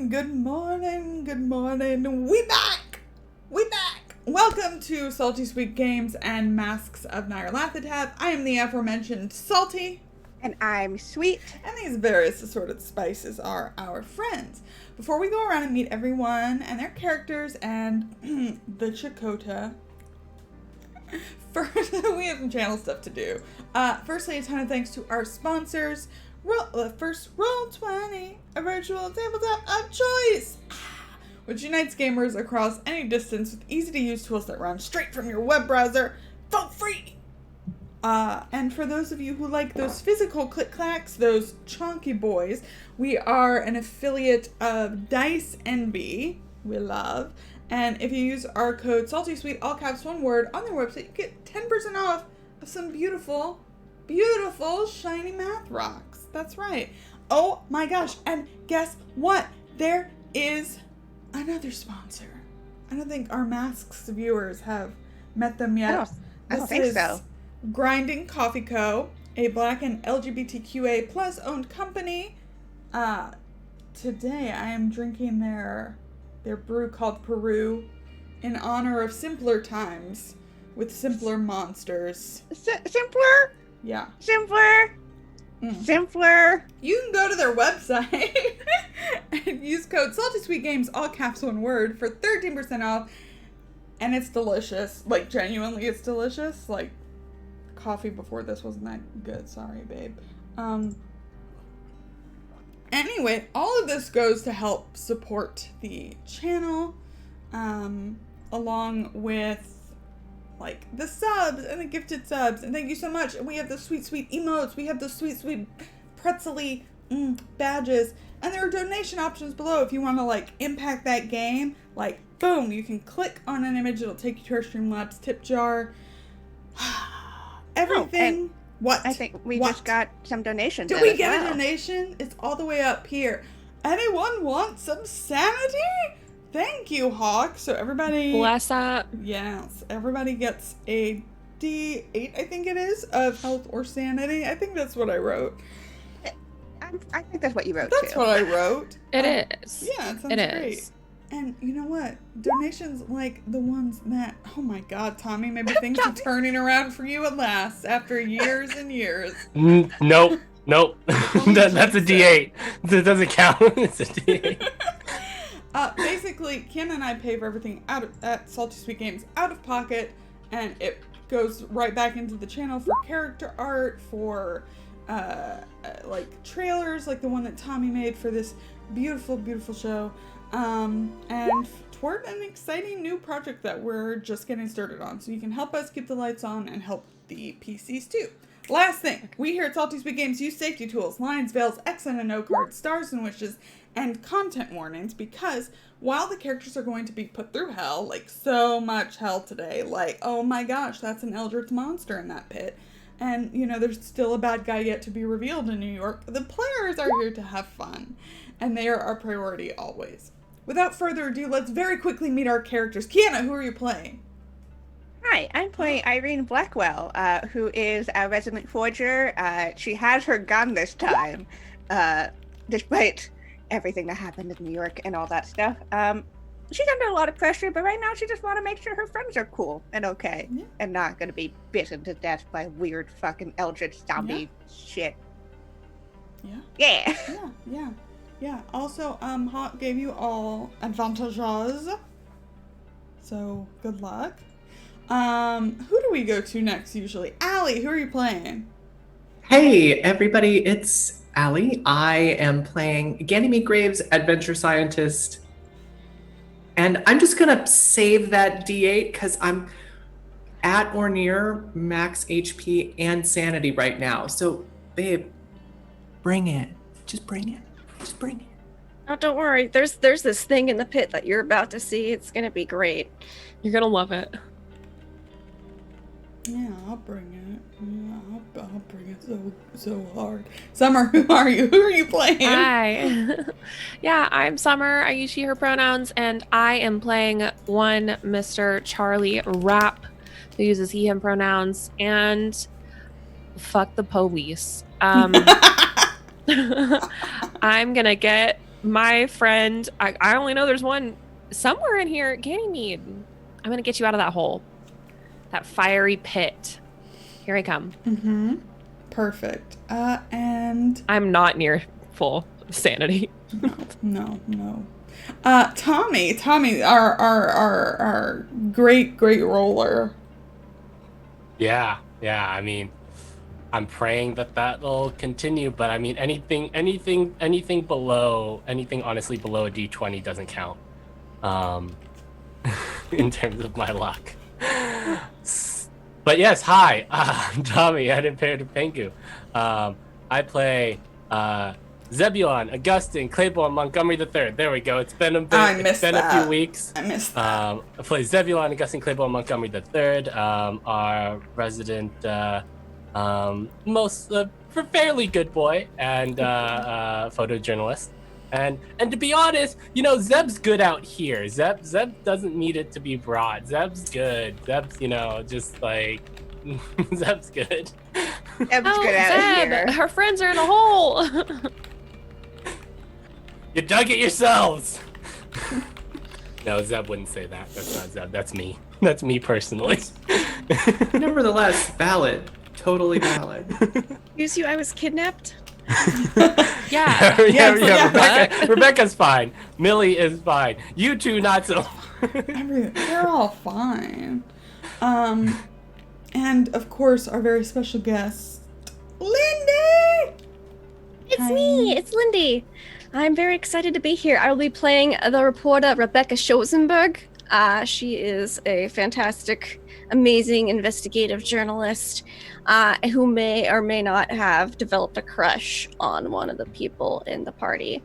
Good morning. We back. Welcome to Salty Sweet Games and Masks of Nyarlathotep. I am the aforementioned Salty. And I'm Sweet. And these various assorted spices are our friends. Before we go around and meet everyone and their characters and the Chakota, first, we have some channel stuff to do. Firstly, a ton of thanks to our sponsors. First, Roll20, a virtual tabletop of choice, which unites gamers across any distance with easy-to-use tools that run straight from your web browser for free. And for those of you who like those physical click-clacks, those chunky boys, we are an affiliate of Dice NB, we love. And if you use our code SaltySweet, all caps, one word, on their website, you get 10% off of some beautiful, shiny math rocks. That's right. Oh my gosh. And guess what? There is another sponsor. I don't think our Masks viewers have met them yet. I don't think so. Grinding Coffee Co., a Black and LGBTQA plus owned company. Today I am drinking their brew called Peru in honor of simpler times with simpler monsters. Simpler? Yeah. Simpler. You can go to their website and use code SaltySweetGames, all caps, one word, for 13% off. And it's delicious. Like, genuinely, it's delicious. Like, coffee before this wasn't that good. Sorry, babe. Anyway, all of this goes to help support the channel, along with like the subs and the gifted subs, and thank you so much. And we have the sweet emotes, we have the sweet pretzely badges, and there are donation options below if you want to like impact that game. Like, boom, you can click on an image, it'll take you to our Streamlabs tip jar. Everything. What? I think we just got some donations. Did we get a donation? It's all the way up here. Anyone want some sanity? Thank you, Hawk. So everybody... Bless up. Yes. Everybody gets a D8, I think it is, of health or sanity. I think that's what I wrote. I think that's what you wrote, That's too. what I wrote. It is. Yeah, it sounds great. And you know what? Donations like the ones that... Oh my god, Tommy, maybe things are turning around for you at last after years and years. Nope. That's a D8. It doesn't count. It's a D8. Basically, Kienna and I pay for everything at Salty Sweet Games out of pocket, and it goes right back into the channel for character art, for like trailers, like the one that Tommy made for this beautiful show, and toward an exciting new project that we're just getting started on. So you can help us keep the lights on and help the PCs too. Last thing, we here at Salty Sweet Games use safety tools, lines, veils, X and a no cards, stars and wishes, and content warnings, because while the characters are going to be put through hell, like so much hell today, like, oh my gosh, that's an eldritch monster in that pit, and, you know, there's still a bad guy yet to be revealed in New York, the players are here to have fun, and they are our priority always. Without further ado, let's very quickly meet our characters. Kienna, who are you playing? Hi, I'm playing Irene Blackwell, who is a resident forger. She has her gun this time, despite everything that happened in New York and all that stuff. She's under a lot of pressure, but right now she just want to make sure her friends are cool and okay, and not going to be bitten to death by weird fucking eldritch zombie shit. Yeah. Also, Hawk gave you all advantages, so good luck. Who do we go to next usually? Allie, who are you playing? Hey, everybody, it's Allie. I am playing Ganymede Graves, Adventure Scientist. And I'm just going to save that D8 because I'm at or near max HP and sanity right now. So, babe, bring it. Just bring it. Oh, don't worry. There's this thing in the pit that you're about to see. It's going to be great. You're going to love it. Yeah, I'll bring it. Yeah, I'll bring it so hard. Summer, who are you? Who are you playing? Hi. Yeah, I'm Summer. I use she, her pronouns, and I am playing one Mr. Charlie Rapp, who uses he, him pronouns, and fuck the police. I'm gonna get my friend, I only know there's one somewhere in here. Ganymede, I'm gonna get you out of that hole, that fiery pit. Here I come. Mm-hmm. Perfect. And I'm not near full sanity. no. Tommy, our great roller. Yeah. I mean, I'm praying that'll continue, but I mean, anything honestly below a D20 doesn't count. In terms of my luck. But yes, hi, I'm Tommy. I didn't pay to thank you. I play Zebulon, Augustine, Claiborne, Montgomery III. There we go. It's been a bit. It's been a few weeks. I missed that. I play Zebulon, Augustine, Claiborne, Montgomery III. Our resident, fairly good boy and photojournalist. And to be honest, Zeb's good out here. Zeb doesn't need it to be brought. Zeb's good. Zeb's, just like Zeb's good. Zeb's good out here. Her friends are in a hole. You dug it yourselves. No, Zeb wouldn't say that. That's not Zeb. That's me. That's me personally. Nevertheless, valid. Totally valid. Excuse you, I was kidnapped? Yeah. Rebecca's fine. Millie is fine. You two not so. They're all fine. And of course, our very special guest, Lindy. It's Lindy. I'm very excited to be here. I will be playing the reporter Rebecca Schosenberg. She is a fantastic, amazing investigative journalist who may or may not have developed a crush on one of the people in the party.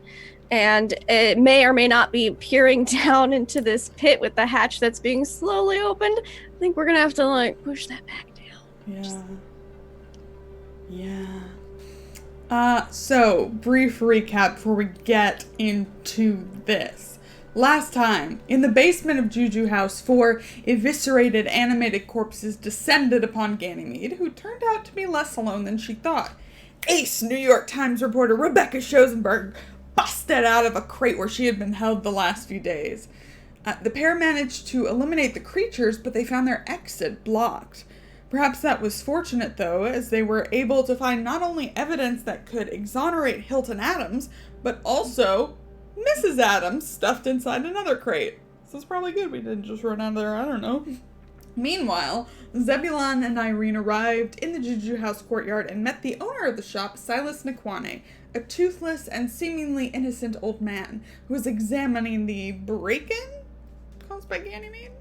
And it may or may not be peering down into this pit with the hatch that's being slowly opened. I think we're going to have to, push that back down. Yeah. So, brief recap before we get into this. Last time, in the basement of Juju House, 4 eviscerated animated corpses descended upon Ganymede, who turned out to be less alone than she thought. Ace New York Times reporter Rebecca Schosenberg busted out of a crate where she had been held the last few days. The pair managed to eliminate the creatures, but they found their exit blocked. Perhaps that was fortunate, though, as they were able to find not only evidence that could exonerate Hilton Adams, but also Mrs. Adams stuffed inside another crate. So it's probably good we didn't just run out of there, I don't know. Meanwhile, Zebulon and Irene arrived in the Juju House courtyard and met the owner of the shop, Silas Nakwane, a toothless and seemingly innocent old man who was examining the break-in caused by Ganymede.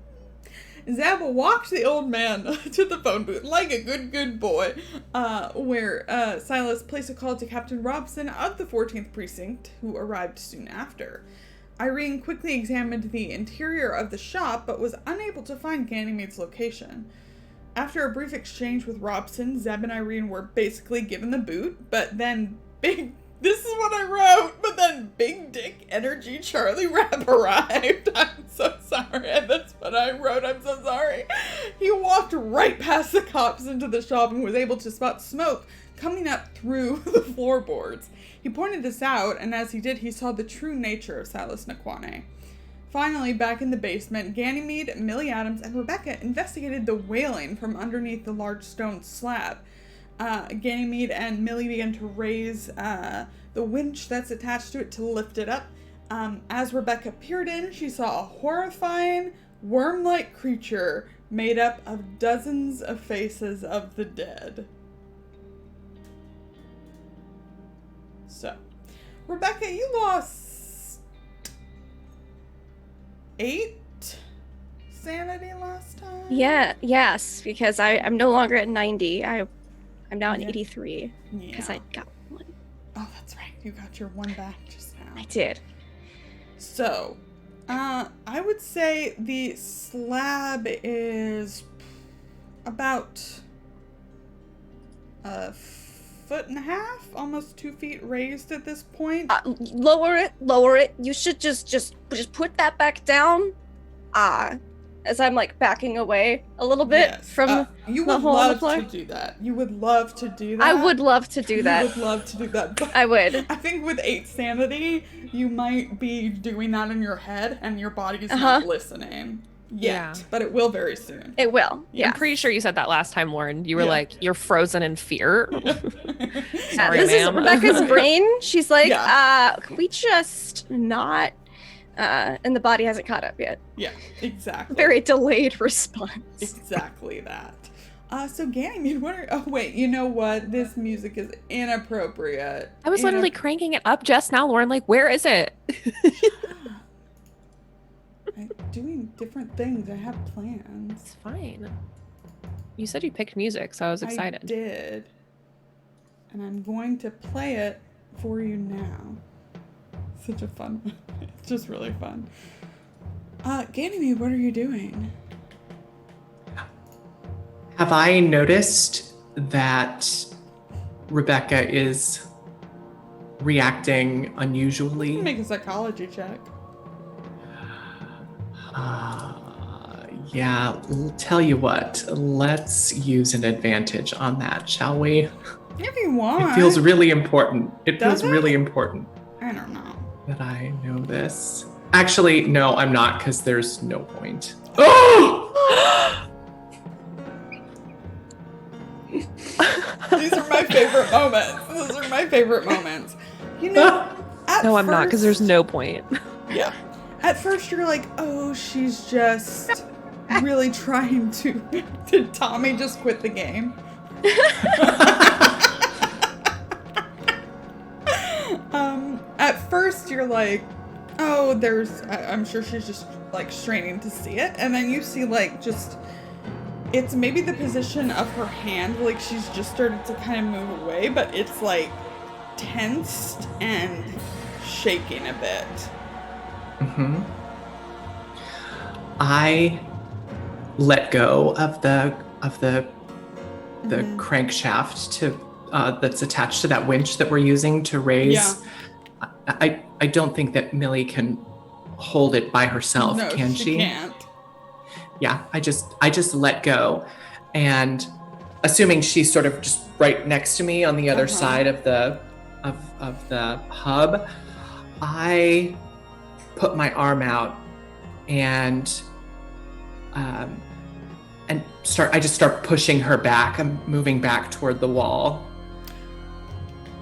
Zeb walked the old man to the phone booth like a good boy, where Silas placed a call to Captain Robson of the 14th Precinct, who arrived soon after. Irene quickly examined the interior of the shop, but was unable to find Ganymede's location. After a brief exchange with Robson, Zeb and Irene were basically given the boot, but then this is what I wrote, but then Big Dick Energy Charlie Rapp arrived. I'm so sorry, that's what I wrote, I'm so sorry. He walked right past the cops into the shop and was able to spot smoke coming up through the floorboards. He pointed this out, and as he did, he saw the true nature of Silas Nakwane. Finally, back in the basement, Ganymede, Millie Adams, and Rebecca investigated the wailing from underneath the large stone slab. Ganymede and Millie began to raise the winch that's attached to it to lift it up. As Rebecca peered in, she saw a horrifying, worm-like creature made up of dozens of faces of the dead. So, Rebecca, you lost 8 sanity last time? Yes, because I'm no longer at 90. I'm now at 83 because I got 1. Oh, that's right. You got your 1 back just now. I did. So, I would say the slab is about a 1.5 feet, almost 2 feet raised at this point. Lower it. You should just put that back down. as I'm like backing away a little bit Yes. from you the would hole in the love floor. to do that. You would love to do that. I would love to do that. You would love to do that. But I would. I think with 8 sanity, you might be doing that in your head and your body's not listening yet. Yeah. But it will very soon. It will. Yeah. I'm pretty sure you said that last time, Lauren. You were like, you're frozen in fear. Sorry, This is ma'am. Rebecca's brain. She's like, Yeah. can we just not? And the body hasn't caught up yet. Yeah, exactly. Very delayed response. Exactly that. So Ganymede, what are... Oh, wait, you know what? This music is inappropriate. I was literally cranking it up just now, Lauren. Like, where is it? I'm doing different things. I have plans. It's fine. You said you picked music, so I was excited. I did. And I'm going to play it for you now. Such a fun one. It's just really fun. Ganymede, what are you doing? Have I noticed that Rebecca is reacting unusually? Make a psychology check. Yeah, I'll tell you what, let's use an advantage on that, shall we? If you want. It feels really important. It Does feels it? really important I don't know. that I know this. Actually, no, I'm not, because there's no point. Oh! These are my favorite moments. Those are my favorite moments. You know, at No, I'm not, because there's first- no point. Yeah. At first you're like, oh, she's just really trying to... Did Tommy just quit the game? At first you're like, oh, I'm sure she's just like straining to see it. And then you see like just, it's maybe the position of her hand, like she's just started to kind of move away, but it's like tensed and shaking a bit. Mm-hmm. I let go of the crankshaft to that's attached to that winch that we're using to raise. Yeah. I don't think that Millie can hold it by herself, No, can she? Can't. Yeah, I just let go, and assuming she's sort of just right next to me on the other side of the hub, I put my arm out and I just start pushing her back. I'm moving back toward the wall.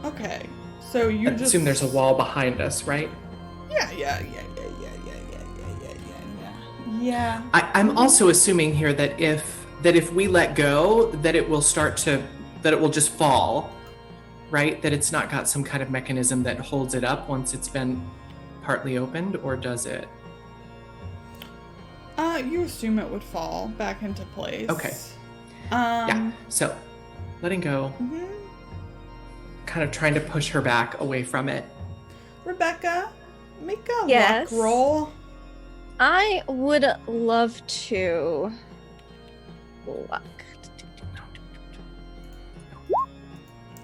Okay. So you I just assume there's a wall behind us, right? Yeah. I'm also assuming here that if we let go, that it will just fall, right? That it's not got some kind of mechanism that holds it up once it's been partly opened, or does it? You assume it would fall back into place. Okay. Yeah. So, letting go, Mhm. kind of trying to push her back away from it. Rebecca, make a Yes. luck roll. I would love to. Luck.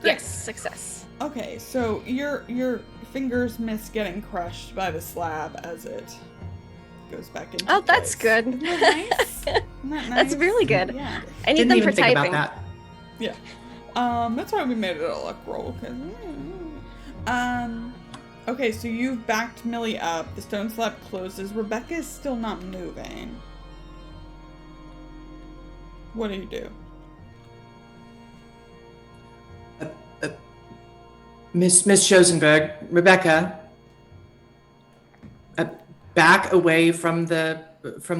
Yes, success. Okay, so your fingers miss getting crushed by the slab as it goes back into Oh, that's place. good. Isn't that nice? Isn't that That's nice? really good. Yeah. I need Didn't them even for think typing. about that. That's why we made it a luck roll. Okay, so you've backed Millie up. The stone slab closes. Rebecca is still not moving. What do you do? Miss Schosenberg, Rebecca, back away from the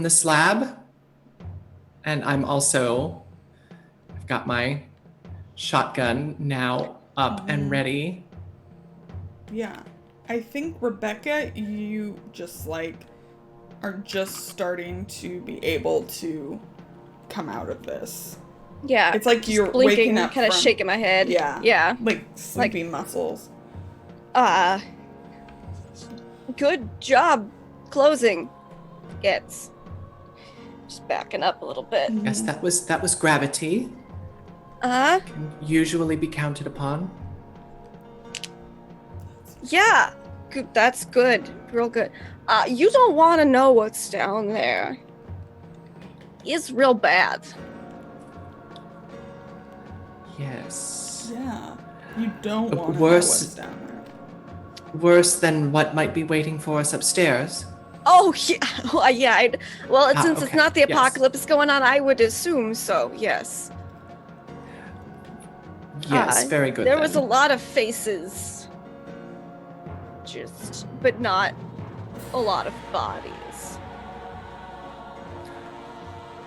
slab, and I've got my shotgun now up and ready. Yeah, I think Rebecca, you just like are just starting to be able to come out of this. Yeah. It's like just you're blinking, waking up kind of from- shaking my head. Yeah. Yeah. Like sleepy muscles. Good job closing. It's just backing up a little bit. Yes, that was gravity. Can usually be counted upon. Yeah. Good. That's good. Real good. You don't want to know what's down there. is real bad. Yes. Yeah. You don't want to know Worse- what's down there. Worse than what might be waiting for us upstairs. Oh, yeah. Well, yeah. Since it's okay. not the Yes. apocalypse going on, I would assume so, yes. Yes, very good. There was a lot of faces. But not a lot of bodies.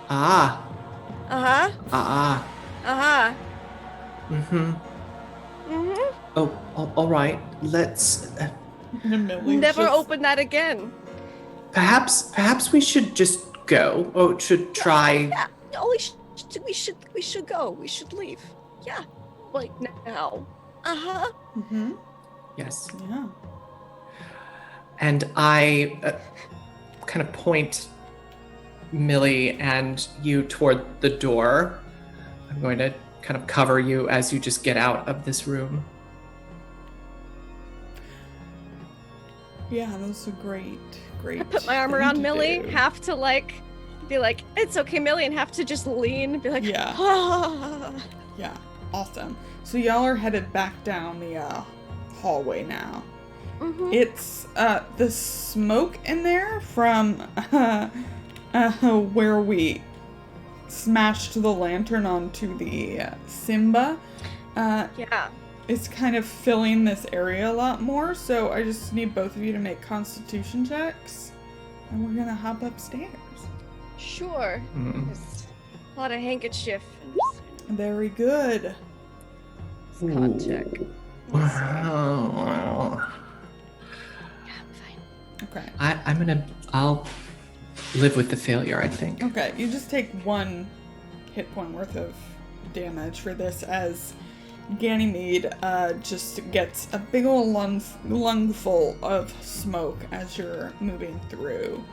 Ah. Uh-huh. Ah. Uh-huh. Mm-hmm. Mm-hmm. Oh, all right. Let's. Never open that again. Perhaps we should just go. Or should try. Yeah. Oh, we should go. We should leave. Yeah. Like now. Uh-huh. Mm-hmm. Yes. Yeah. And I kind of point Millie and you toward the door. I'm going to kind of cover you as you just get out of this room. Yeah, those are great. I put my arm thing around to Millie, do. have to be like, it's okay, Millie, and have to just lean and be like, Yeah. ah. Yeah, awesome. So y'all are headed back down the hallway now. Mm-hmm. It's the smoke in there from where we smashed the lantern onto the Simba. Yeah. It's kind of filling this area a lot more, so I just need both of you to make constitution checks. And we're gonna hop upstairs. Sure. Mm. There's a lot of handkerchief. Very good. Con check. Wow. Yeah, fine. Okay. I'll live with the failure, I think. Okay, you just take 1 hit point worth of damage for this as Ganymede just gets a big ol' lungful of smoke as you're moving through.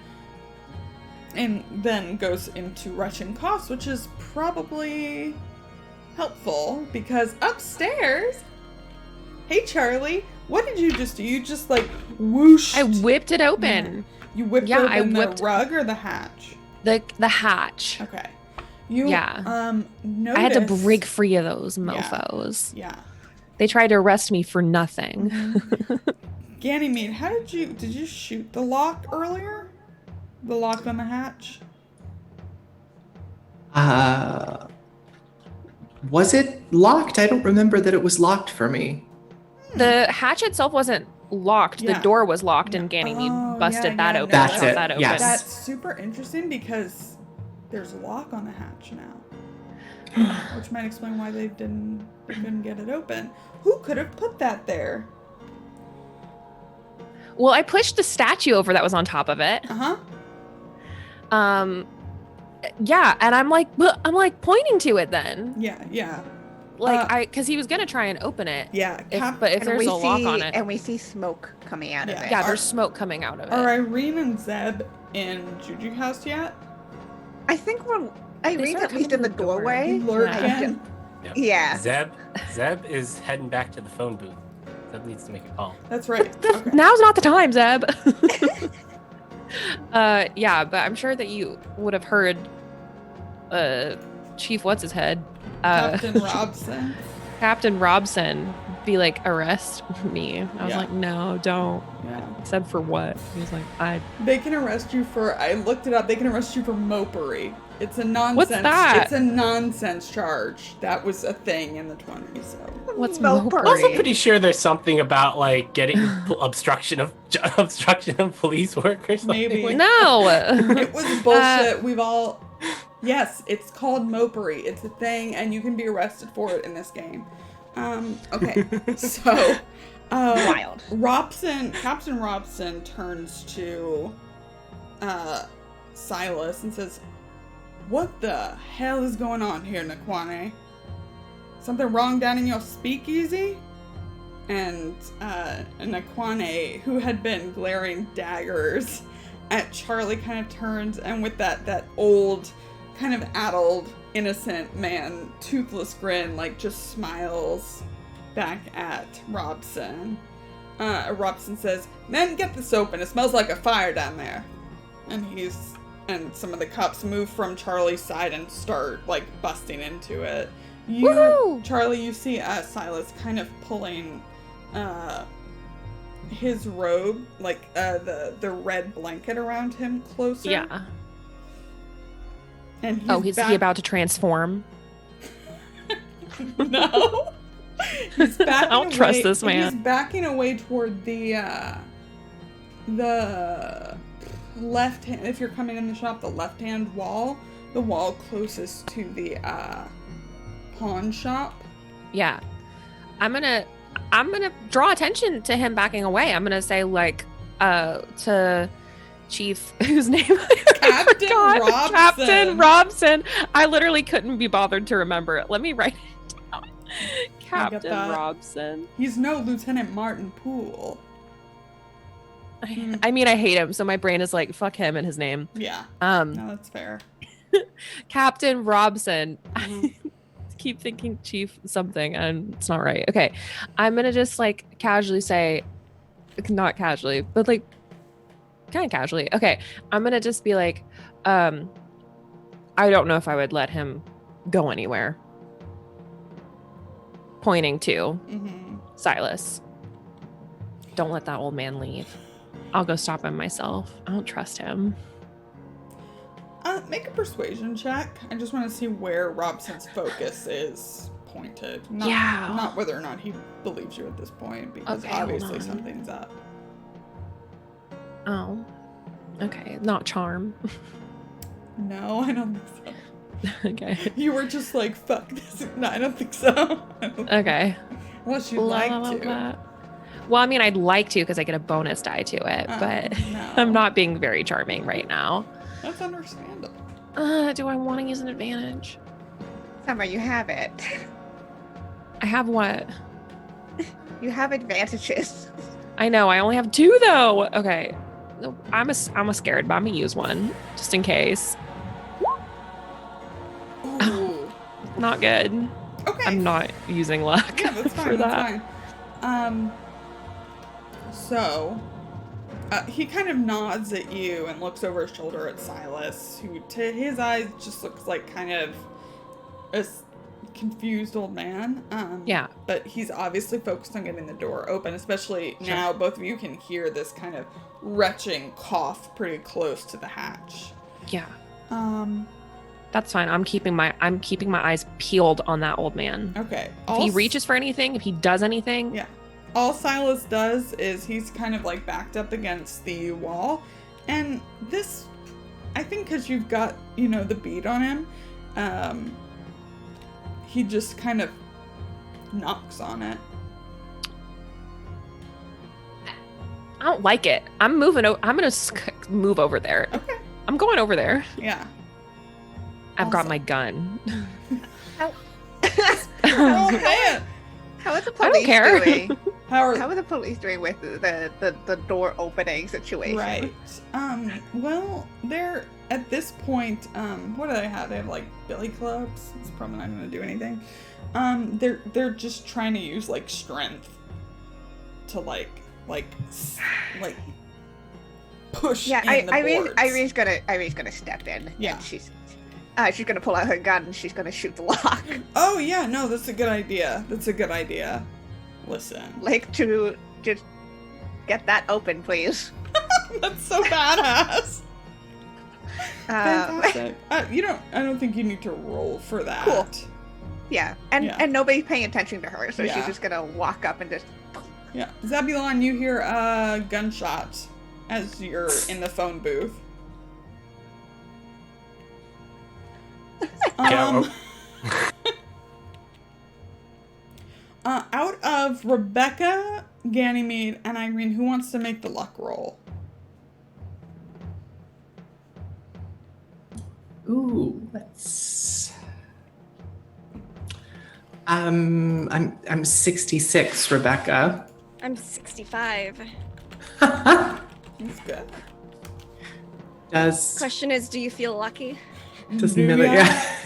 And then goes into rushing coughs, which is probably helpful because upstairs... Hey Charlie, what did you just do? You just like whooshed. I whipped it open. You whipped Yeah, open I whipped- the rug or the hatch? The hatch. Okay. You Yeah. noticed... I had to break free of those mofos. Yeah. They tried to arrest me for nothing. Ganymede, how did you shoot the lock earlier? The lock on the hatch? Was it locked? I don't remember that it was locked for me. The hatch itself wasn't locked. Yeah. The door was locked and Ganymede Oh, busted yeah, that yeah, open. no, and That's got it, that open. yes. That's super interesting because there's a lock on the hatch now. Which might explain why they couldn't get it open. Who could have put that there? Well, I pushed the statue over that was on top of it. Uh-huh. Yeah, and I'm like pointing to it then. Yeah. Because he was gonna try and open it. Yeah. But if And there's we a lock on it, And we see smoke coming out of Yeah. it. yeah, there's smoke coming out of it. Are Irene and Zeb in Juju house yet? I think we're Irene's started at least in the coming in the door. doorway. Lurking. Yep. Yeah. Zeb is heading back to the phone booth. Zeb needs to make a call. That's right. Okay. Now's not the time, Zeb. Yeah, but I'm sure that you would have heard Chief What's-His-Head, Captain Robson. Captain Robson be like, arrest me. I was Yeah. like, no, don't. Yeah. Said for what? He was like, They can arrest you for, I looked it up, they can arrest you for mopery. It's a nonsense. What's that? It's a nonsense charge. That was a thing in the 20s, so. what's Mopery. mopery? I'm also pretty sure there's something about like getting obstruction of police work or something. Maybe. Like No. It was bullshit. We've all... Yes, it's called mopery. It's a thing, and you can be arrested for it in this game. Okay, so... Wild. Captain Robson turns to Silas and says, "What the hell is going on here, Nakwane? Something wrong down in your speakeasy?" And Nakwane, who had been glaring daggers at Charlie, kind of turns, and with that old, kind of addled, innocent man, toothless grin, like just smiles back at Robson. Robson says, "Men, get this open. It smells like a fire down there." And he's and some of the cups move from Charlie's side and start like busting into it. Woohoo! Charlie, you see Silas kind of pulling his robe, like the red blanket around him closer. Yeah. And Is he about to transform? No. He's backing I don't trust this He's man. backing away toward the left hand. If you're coming in the shop, the left hand wall, the wall closest to the pawn shop. Yeah. I'm gonna draw attention to him backing away. I'm gonna say like to Chief, whose name I Captain forgot. Robson. Captain Robson. I literally couldn't be bothered to remember it. Let me write it down. Captain that. Robson. He's no Lieutenant Martin Poole. I mean, I hate him, so my brain is like, fuck him and his name. Yeah. No, that's fair. Captain Robson. Mhm. Keep thinking Chief something, and it's not right. Okay, I'm gonna just like casually say, not casually, but like kind of casually. Okay, I'm gonna just be like, I don't know if I would let him go anywhere. Pointing to Silas. Don't let that old man leave. I'll go stop him myself. I don't trust him. Make a persuasion check. I just want to see where Robson's focus is pointed. Not whether or not he believes you at this point, because Okay, hold obviously on. something's up. Oh. Okay, not charm. No, I don't think so. Okay. You were just like, fuck this. No, I don't think so. Okay. Unless you'd like to. Well, I mean, I'd like to because I get a bonus die to it, but no. I'm not being very charming right now. That's understandable. Do I want to use an advantage? Summer, you have it. I have what? You have advantages. I know. I only have 2 though. Okay. I'm a scared, but I'm gonna use one just in case. Ooh. Not good. Okay. I'm not using luck Yeah, that's fine. for that. That's fine. So, he kind of nods at you and looks over his shoulder at Silas, who, to his eyes, just looks like kind of a confused old man. Yeah. But he's obviously focused on getting the door open, especially now both of you can hear this kind of retching cough pretty close to the hatch. Yeah. That's fine. I'm keeping my eyes peeled on that old man. Okay. If he reaches for anything, if he does anything. Yeah. All Silas does is he's kind of like backed up against the wall. And this, I think because you've got, the bead on him, he just kind of knocks on it. I don't like it. I'm moving. I'm going to move over there. Okay. I'm going over there. Yeah. I've got Awesome. my gun. Oh, man. How are the I don't police care. doing? How How are the police doing with the door opening situation? Right. Well, they're at this point, what do they have? They have like billy clubs. It's probably not gonna do anything. They're just trying to use like strength to like push Yeah, in the boards. Irene's gonna step in. Yeah. And she's gonna pull out her gun and she's gonna shoot the lock. Oh yeah, no, that's a good idea. Listen. Like, to just get that open, please. That's so badass. Fantastic. I don't think you need to roll for that. Cool. Yeah, and Yeah. and nobody's paying attention to her, so Yeah. she's just gonna walk up and just. Yeah. Zebulon, you hear a gunshot as you're in the phone booth. Out of Rebecca, Ganymede, and Irene, who wants to make the luck roll? Ooh, let's. I'm 66, Rebecca. I'm 65. That's good. Does Question is, do you feel lucky? Millie? Yeah.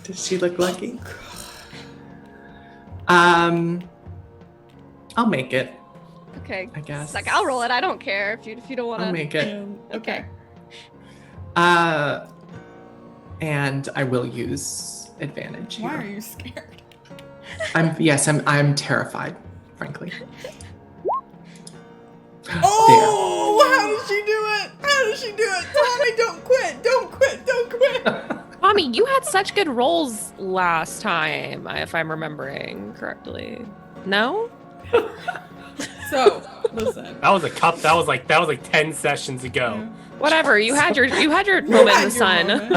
Does she look lucky? I'll make it. Okay. I guess. It's like, I'll roll it. I don't care if you don't want to. I'll make it. Okay. And I will use advantage here. Why are you scared? I'm terrified, frankly. Oh, how did she do it? How did she do it? Tommy, don't quit. Don't quit. Don't quit. Mommy, you had such good rolls last time, if I'm remembering correctly. No? So, listen. That was a cup. That was like 10 sessions ago. Whatever. You had your moment in the sun.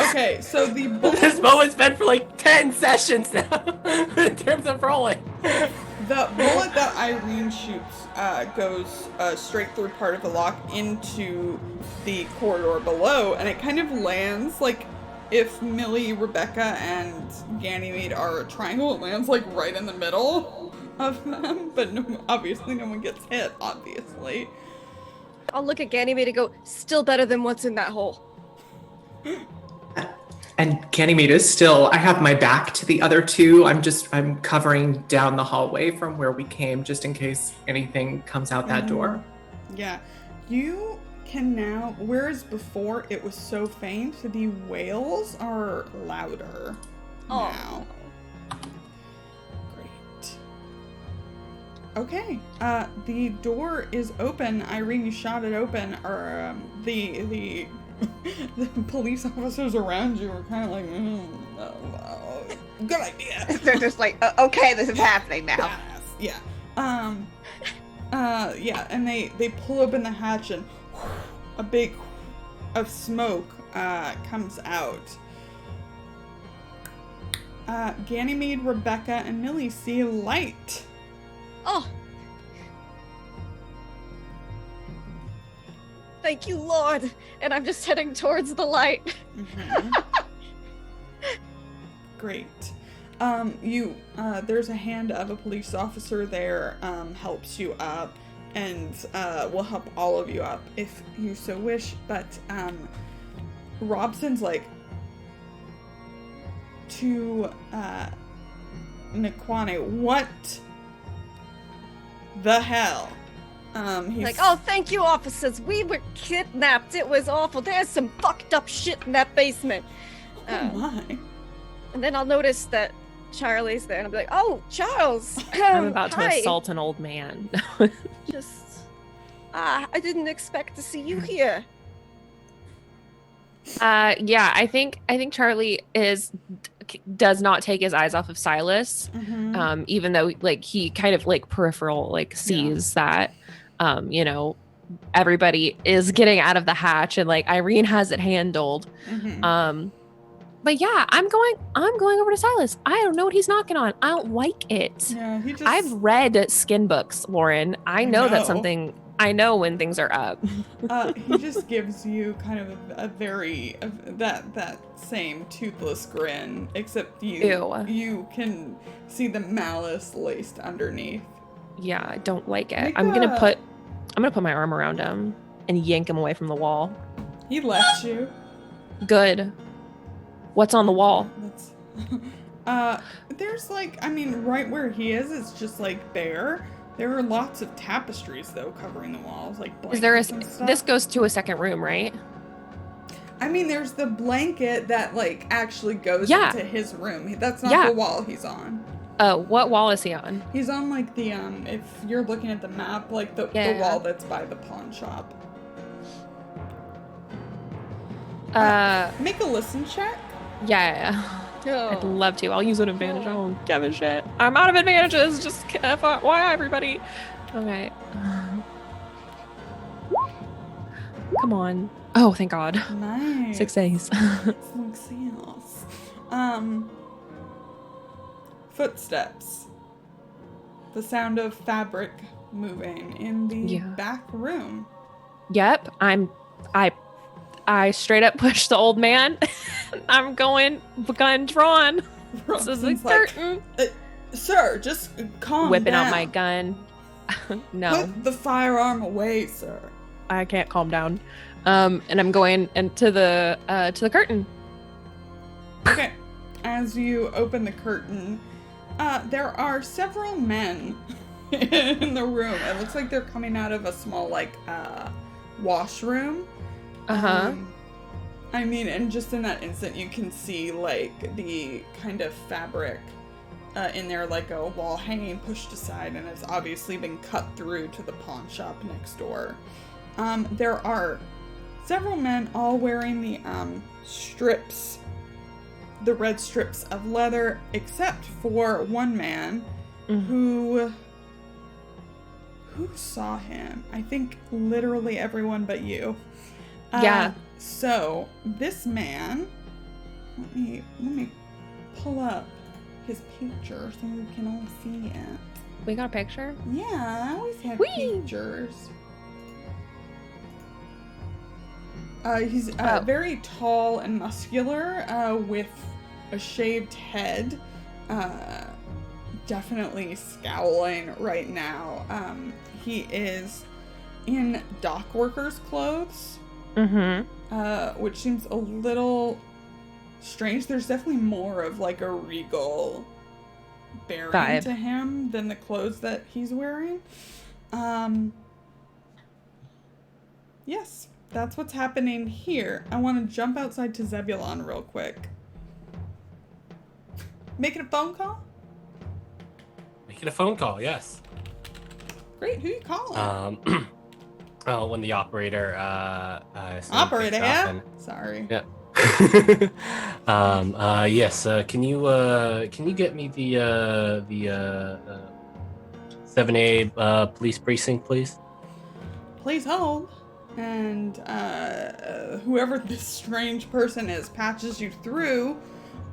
Okay, so the bullet. This moment's been for like 10 sessions now in terms of rolling. The bullet that Irene shoots goes straight through part of the lock into the corridor below, and it kind of lands like if Millie, Rebecca, and Ganymede are a triangle, it lands like right in the middle of them, but obviously no one gets hit, obviously. I'll look at Ganymede and go, still better than what's in that hole. And Ganymede is still, I have my back to the other two. I'm covering down the hallway from where we came just in case anything comes out that door. Yeah. You can now, whereas before it was so faint, the wails are louder now. Great. Okay. The door is open. Irene, you shot it open. Or the police officers around you were kind of like, good idea. They're just like, okay, this is happening now. Yes, yeah. Yeah, and they pull open the hatch and a big of smoke comes out. Ganymede, Rebecca, and Millie see light. Oh! Thank you, Lord! And I'm just heading towards the light. Mm-hmm. Great. There's a hand of a police officer there, helps you up, and will help all of you up if you so wish, but Robson's like to Nikwane, what the hell? He's Like, oh, thank you, officers. We were kidnapped. It was awful. There's some fucked up shit in that basement. oh my. And then I'll notice that Charlie's there, and I'll be like, oh, Charles. I'm about to hi. assault an old man. I didn't expect to see you here. Yeah, I think Charlie does not take his eyes off of Silas, Mm-hmm. even though like he kind of like peripheral like sees that everybody is getting out of the hatch and like Irene has it handled. Mm-hmm. But yeah, I'm going over to Silas. I don't know what he's knocking on. I don't like it. Yeah, he just. I've read skin books, Lauren. I know that's something. I know when things are up. He just gives you kind of a very that same toothless grin, except you can see the malice laced underneath. Yeah, I don't like it. I'm gonna put my arm around him and yank him away from the wall. He left you. Good. What's on the wall? There's like, I mean, right where he is, it's just like bare. There are lots of tapestries though covering the walls, like blankets. Is there and stuff. this goes to a second room, right? I mean, there's the blanket that like actually goes into his room. That's not the wall he's on. Oh, what wall is he on? He's on like the if you're looking at the map, like the wall that's by the pawn shop. Make a listen check. Yeah. Oh. I'd love to. I'll use an advantage. I don't give a shit. I'm out of advantages. Just why everybody? Okay. Come on. Oh, thank God. Nice. 6 days. Success. Footsteps. The sound of fabric moving in the back room. Yep. I straight up pushed the old man. I'm going gun drawn. This is the curtain. Sir, just calm Whipping down. out my gun. No. Put the firearm away, sir. I can't calm down. And I'm going into the curtain. Okay. As you open the curtain, there are several men in the room. It looks like they're coming out of a small, like, washroom. I mean, and just in that instant, you can see, like, the kind of fabric in there, like a wall hanging pushed aside, and it's obviously been cut through to the pawn shop next door. There are several men all wearing the strips, the red strips of leather, except for one man who saw him. I think literally everyone but you. Yeah. So this man, let me pull up his picture so you can all see it. We got a picture? Yeah, I always have pictures. He's very tall and muscular, with a shaved head. Definitely scowling right now. He is in dock worker's clothes. Which seems a little strange. There's definitely more of like a regal bearing to him than the clothes that he's wearing. Yes, that's what's happening here. I want to jump outside to Zebulon real quick. Making a phone call? Making a phone call, yes. Great, who you calling? Well, when the operator Operator, yeah? and, Sorry. Yeah. Yes, can you get me the 7A police precinct, please? Please hold. And whoever this strange person is patches you through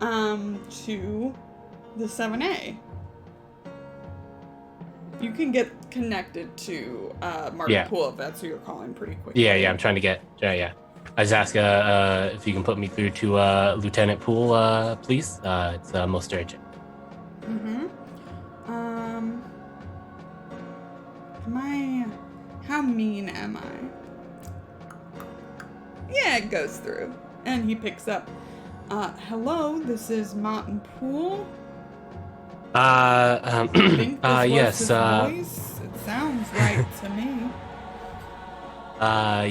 to the 7A. You can get connected to Martin Poole if that's who you're calling pretty quickly. Yeah, I'm trying to get. Yeah. I just ask if you can put me through to Lieutenant Poole, please. It's most urgent. How mean am I? Yeah, it goes through. And he picks up. Hello, this is Martin Poole. Yes. His voice? It sounds right to me.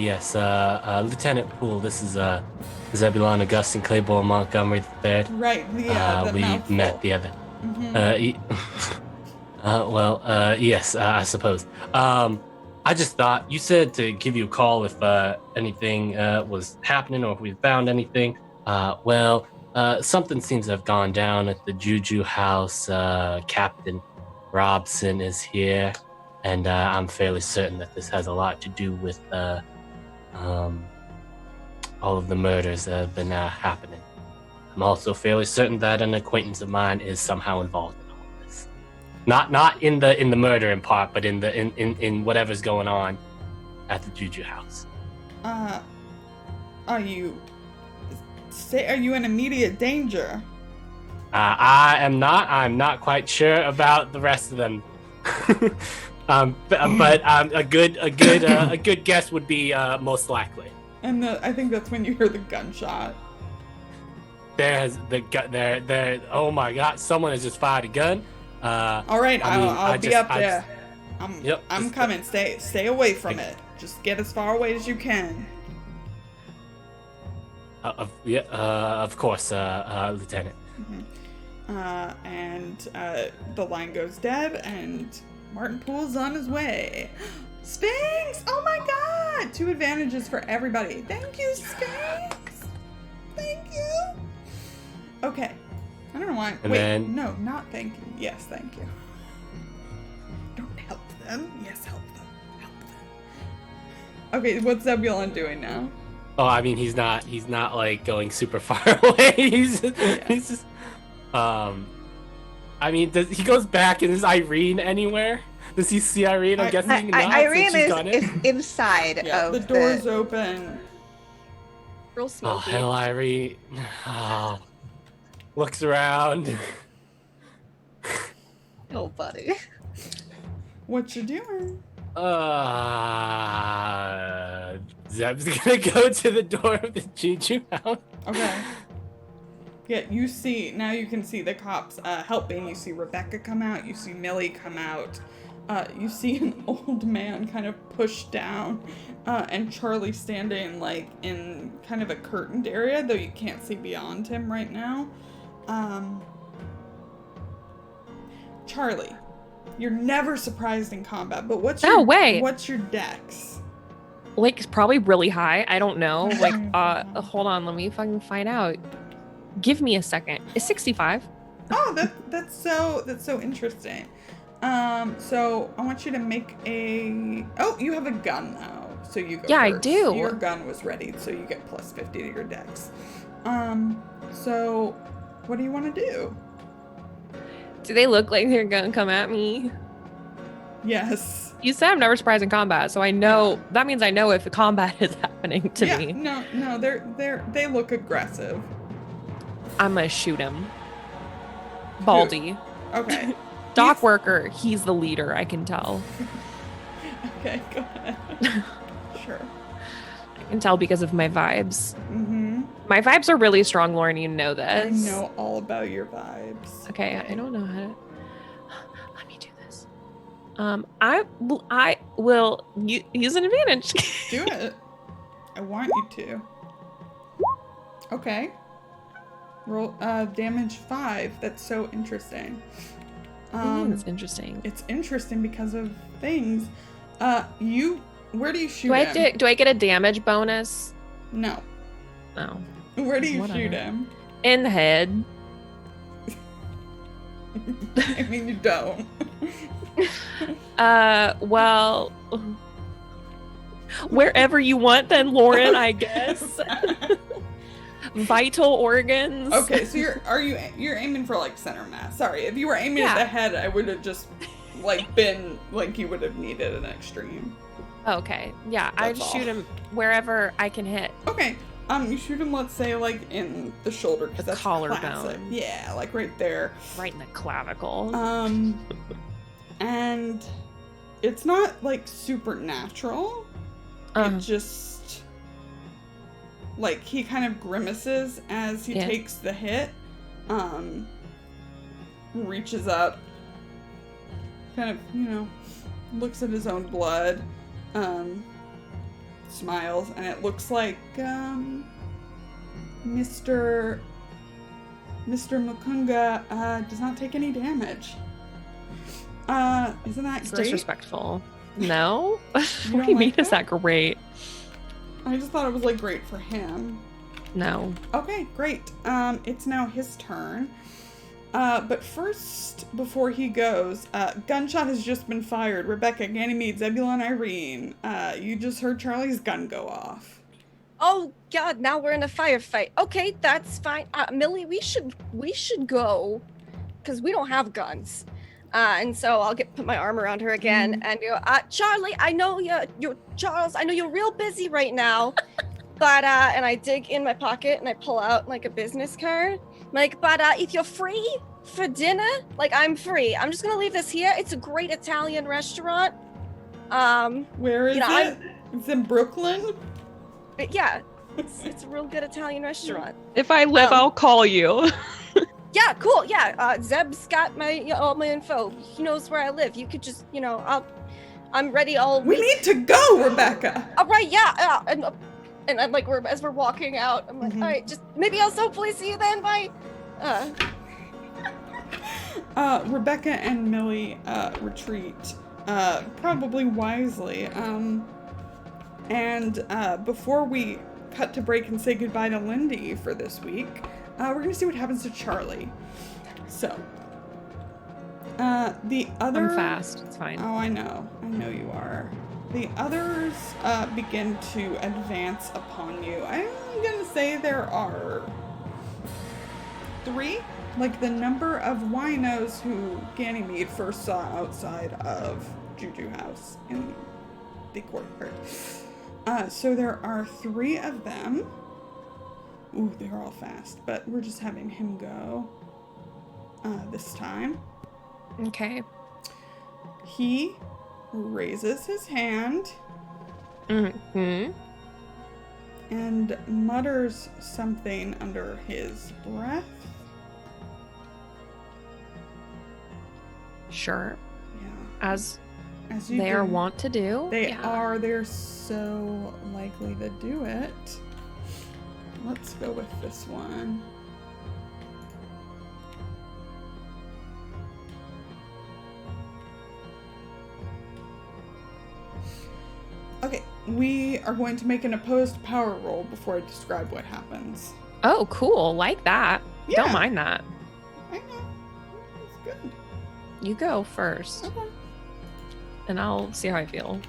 Yes. Lieutenant Poole, this is Zebulon Augustine Claiborne Montgomery III. Right. The we mouthful. met the other. Yes. I suppose. I just thought you said to give you a call if anything was happening or if we found anything. Something seems to have gone down at the Juju house. Captain Robson is here, and I'm fairly certain that this has a lot to do with all of the murders that have been happening. I'm also fairly certain that an acquaintance of mine is somehow involved in all of this. Not in the murdering part, but in whatever's going on at the Juju house. Are you in immediate danger? I am not. I'm not quite sure about the rest of them. But a good guess would be most likely. And I think that's when you hear the gunshot. There. Oh my God! Someone has just fired a gun. All right, I'll be up there. I'm coming. Stay away from it. Just get as far away as you can. Of course, Lieutenant. And the line goes dead, and Martin Poole's on his way. Sphinx! Oh my God! 2 advantages for everybody. Thank you, Sphinx. Thank you. Okay. I don't know why. No, not thank you. Yes, thank you. Don't help them. Yes, help them. Help them. Okay, what's Zebulon doing now? Oh, I mean, he's not like going super far away. He's just, I mean, he goes back, and is Irene anywhere? Does he see Irene? I'm guessing not. Irene is inside of the door's open. Real smoky. Oh, hell, Irene. Oh. Looks around. Oh, buddy. What you doing? Zeb's gonna go to the door of the Juju house. Okay. Yeah, you can see the cops helping. You see Rebecca come out. You see Millie come out. You see an old man kind of pushed down and Charlie standing like in kind of a curtained area, though you can't see beyond him right now. Charlie, you're never surprised in combat, but what's your dex? Like, it's probably really high. I don't know. Like, hold on, let me fucking find out. Give me a second. It's 65. Oh, that's so interesting. So I want you to make a. Oh, you have a gun now, so you go. Yeah, first. I do. Your gun was ready, so you get plus 50 to your dex. So what do you want to do? Do they look like they're gonna come at me? Yes. You said I'm never surprised in combat, so I know that means I know if the combat is happening to me. No, they look aggressive. I'm gonna shoot him. Baldy. Okay. Dock worker, he's the leader, I can tell. Okay, go ahead. Sure. I can tell because of my vibes. Mm-hmm. My vibes are really strong, Lauren, you know this. I know all about your vibes. Okay, I don't know how to... Let me do this. I will use an advantage. Do it. I want you to. Okay. Roll damage 5. That's so interesting. It's interesting. It's interesting because of things. Where do you shoot him? Do I get a damage bonus? No. No. Where do you shoot him? In the head. I mean, you don't. Well, wherever you want then, Lauren, I guess. Vital organs. Okay, so you're aiming for like center mass. Sorry, if you were aiming at the head, I would have just like been like you would have needed an extreme. Okay, yeah, I just shoot him wherever I can hit. Okay, you shoot him, let's say like in the shoulder, because that's collarbone. Yeah, like right there. Right in the clavicle. And it's not like supernatural. It just like he kind of grimaces as he takes the hit. Reaches up, kind of, looks at his own blood, smiles, and it looks like Mr. Mukunga does not take any damage. Isn't that it's great? Disrespectful. No? What do don't you mean like is that great? I just thought it was like great for him. No. Okay, great. It's now his turn. But first, before he goes, gunshot has just been fired. Rebecca, Ganymede, Zebulon, Irene. You just heard Charlie's gun go off. Oh God! Now we're in a firefight. Okay, that's fine. Millie, we should go, because we don't have guns. And so I'll put my arm around her again and go, Charlie, I know you're Charles. I know you're real busy right now, but and I dig in my pocket and I pull out like a business card. Like, but if you're free for dinner, like I'm free. I'm just gonna leave this here. It's a great Italian restaurant. Where is it? It's in Brooklyn. Yeah, it's a real good Italian restaurant. If I live, I'll call you. Yeah, cool. Yeah, Zeb's got all my info. He knows where I live. You could just, I'm ready all week. We need to go, Rebecca. All right, yeah. And I'm like, as we're walking out, I'm like, all right, just maybe I'll hopefully see you then. Bye. Rebecca and Millie retreat, probably wisely. And before we cut to break and say goodbye to Lindy for this week, we're gonna see what happens to Charlie. So, the other... I'm fast, it's fine. Oh, I know you are. The others begin to advance upon you. I'm gonna say there are 3, like the number of winos who Ganymede first saw outside of Juju House in the courtyard. So there are 3 of them. Ooh, they're all fast, but we're just having him go this time. Okay. He raises his hand and mutters something under his breath. Sure. Yeah. As you They are do. wont to do. They're so likely to do it. Let's go with this one. Okay, we are going to make an opposed power roll before I describe what happens. Oh, cool. Like that. Yeah. Don't mind that. I know. It's good. You go first, Okay. and I'll see how I feel.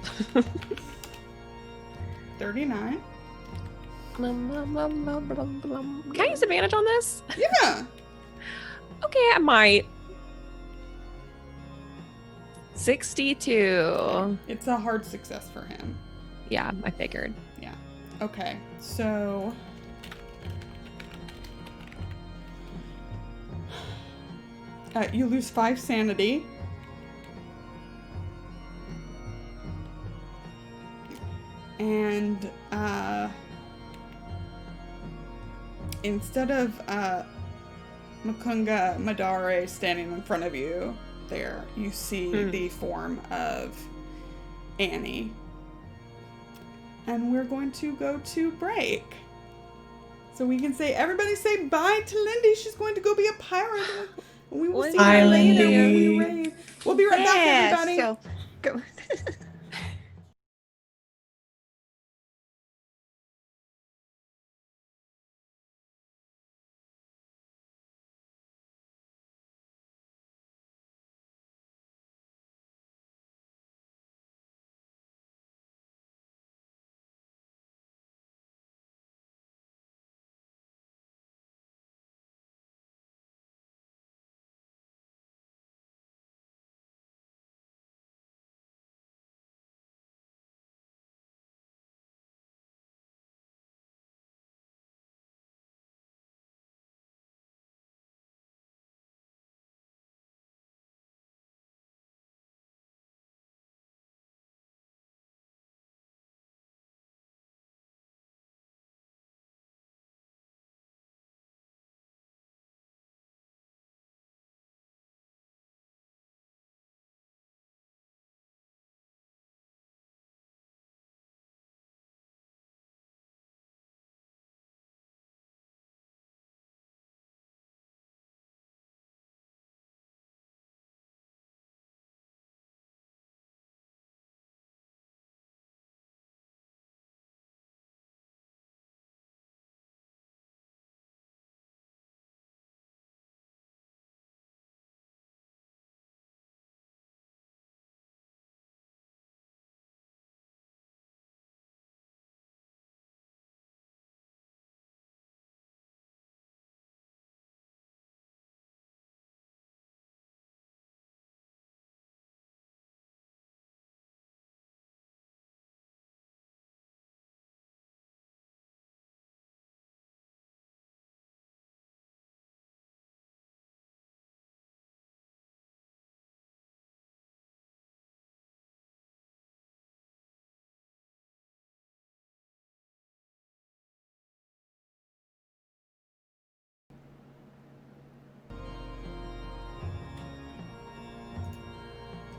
39. Can I use advantage on this? Yeah. Okay, I might. 62. It's a hard success for him. Yeah, I figured. Okay, so you lose 5 sanity. And instead of Mukunga Madare standing in front of you, there you see the form of Annie. And we're going to go to break. So we can say, everybody say bye to Lindy. She's going to go be a pirate. We will see Bye, her later Lindy. when we raid. We'll be right back, everybody. So, go.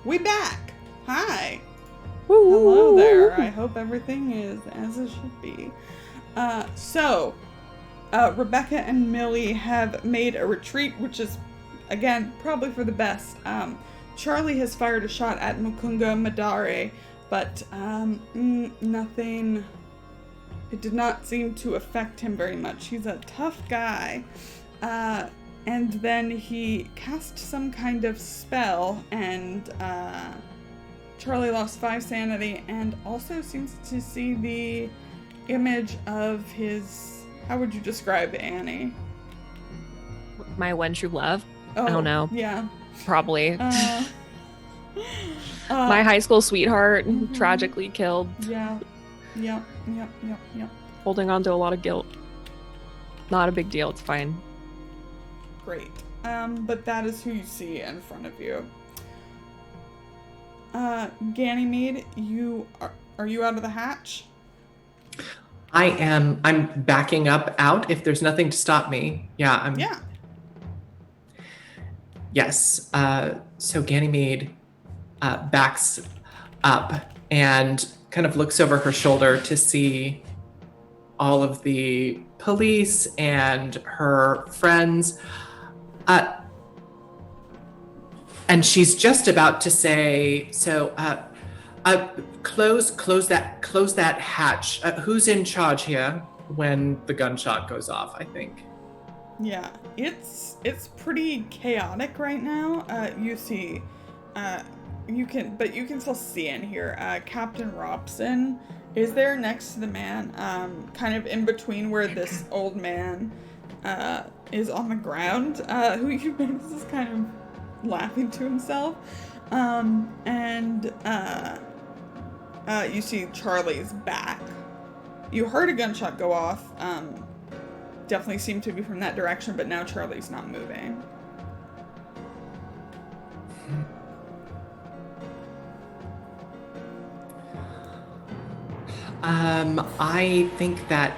We back. Hi. Hello there. I hope everything is as it should be. So, Rebecca and Millie have made a retreat, which is, again, probably for the best. Charlie has fired a shot at Mukunga Madare, but nothing. It did not seem to affect him very much. He's a tough guy. And then he cast some kind of spell, and Charlie lost 5 sanity, and also seems to see the image of his. How would you describe Annie? My one true love. Oh, I don't know. Yeah. Probably. My My high school sweetheart, mhm. tragically killed, Yeah. Yep. holding on to a lot of guilt. Not a big deal. It's fine. Great. But that is who you see in front of you. Ganymede, are you out of the hatch? I am. I'm backing up out if there's nothing to stop me. Yeah. Yeah. Yes. So Ganymede backs up and kind of looks over her shoulder to see all of the police and her friends. And she's just about to say, close that hatch. Who's in charge here? When the gunshot goes off, I think. Yeah, it's pretty chaotic right now. You see, you can still see in here. Captain Robson is there next to the man, kind of in between where this old man is on the ground, who you notice is kind of laughing to himself. And you see Charlie's back. You heard a gunshot go off. Definitely seemed to be from that direction, but now Charlie's not moving. I think that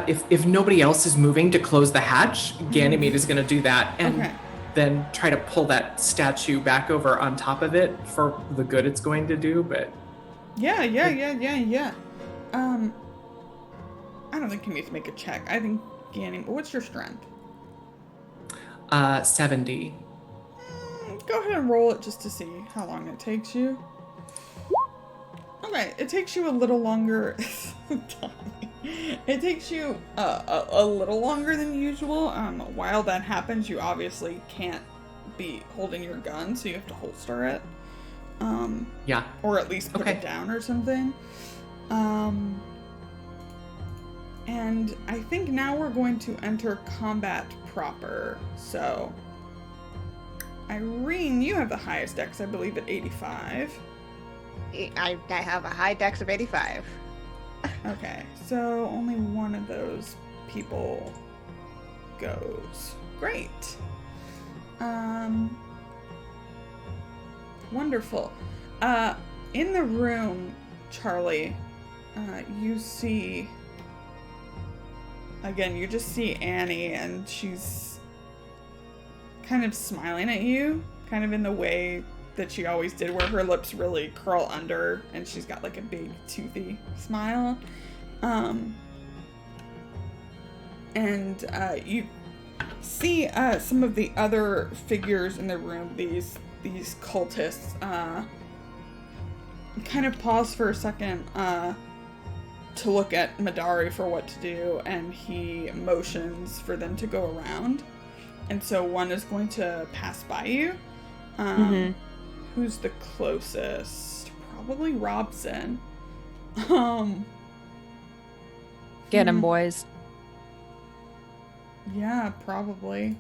if nobody else is moving to close the hatch, Ganymede is going to do that and then try to pull that statue back over on top of it for the good it's going to do. But yeah. I don't think you need to make a check. I think Ganymede. What's your strength? 70. Go ahead and roll it just to see how long it takes you. Okay, it takes you a little longer. It takes you a little longer than usual. While that happens, you obviously can't be holding your gun, so you have to holster it. Yeah. Or at least put it down or something. And I think now we're going to enter combat proper. So, Irene, you have the highest dex, I believe, at 85. I have a high dex of 85. Okay, so only one of those people goes. Great. Wonderful. In the room, Charlie, you see... Again, you just see Annie, and she's kind of smiling at you, kind of in the way that she always did, where her lips really curl under, and she's got like a big toothy smile. And you see some of the other figures in the room, these cultists, kind of pause for a second, to look at Madari for what to do, and he motions for them to go around. And so one is going to pass by you. Who's the closest? Probably Robson. Get him, boys. Yeah, probably.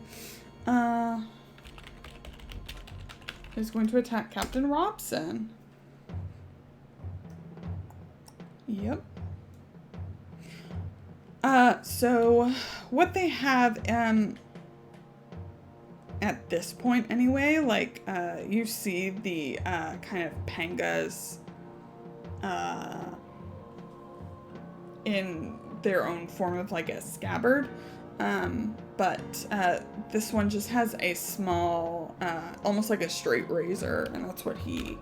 Who's going to attack Captain Robson? Yep. So what they have, at this point anyway, like, you see the, kind of pangas, in their own form of, like, a scabbard, but, this one just has a small, almost like a straight razor, and that's what he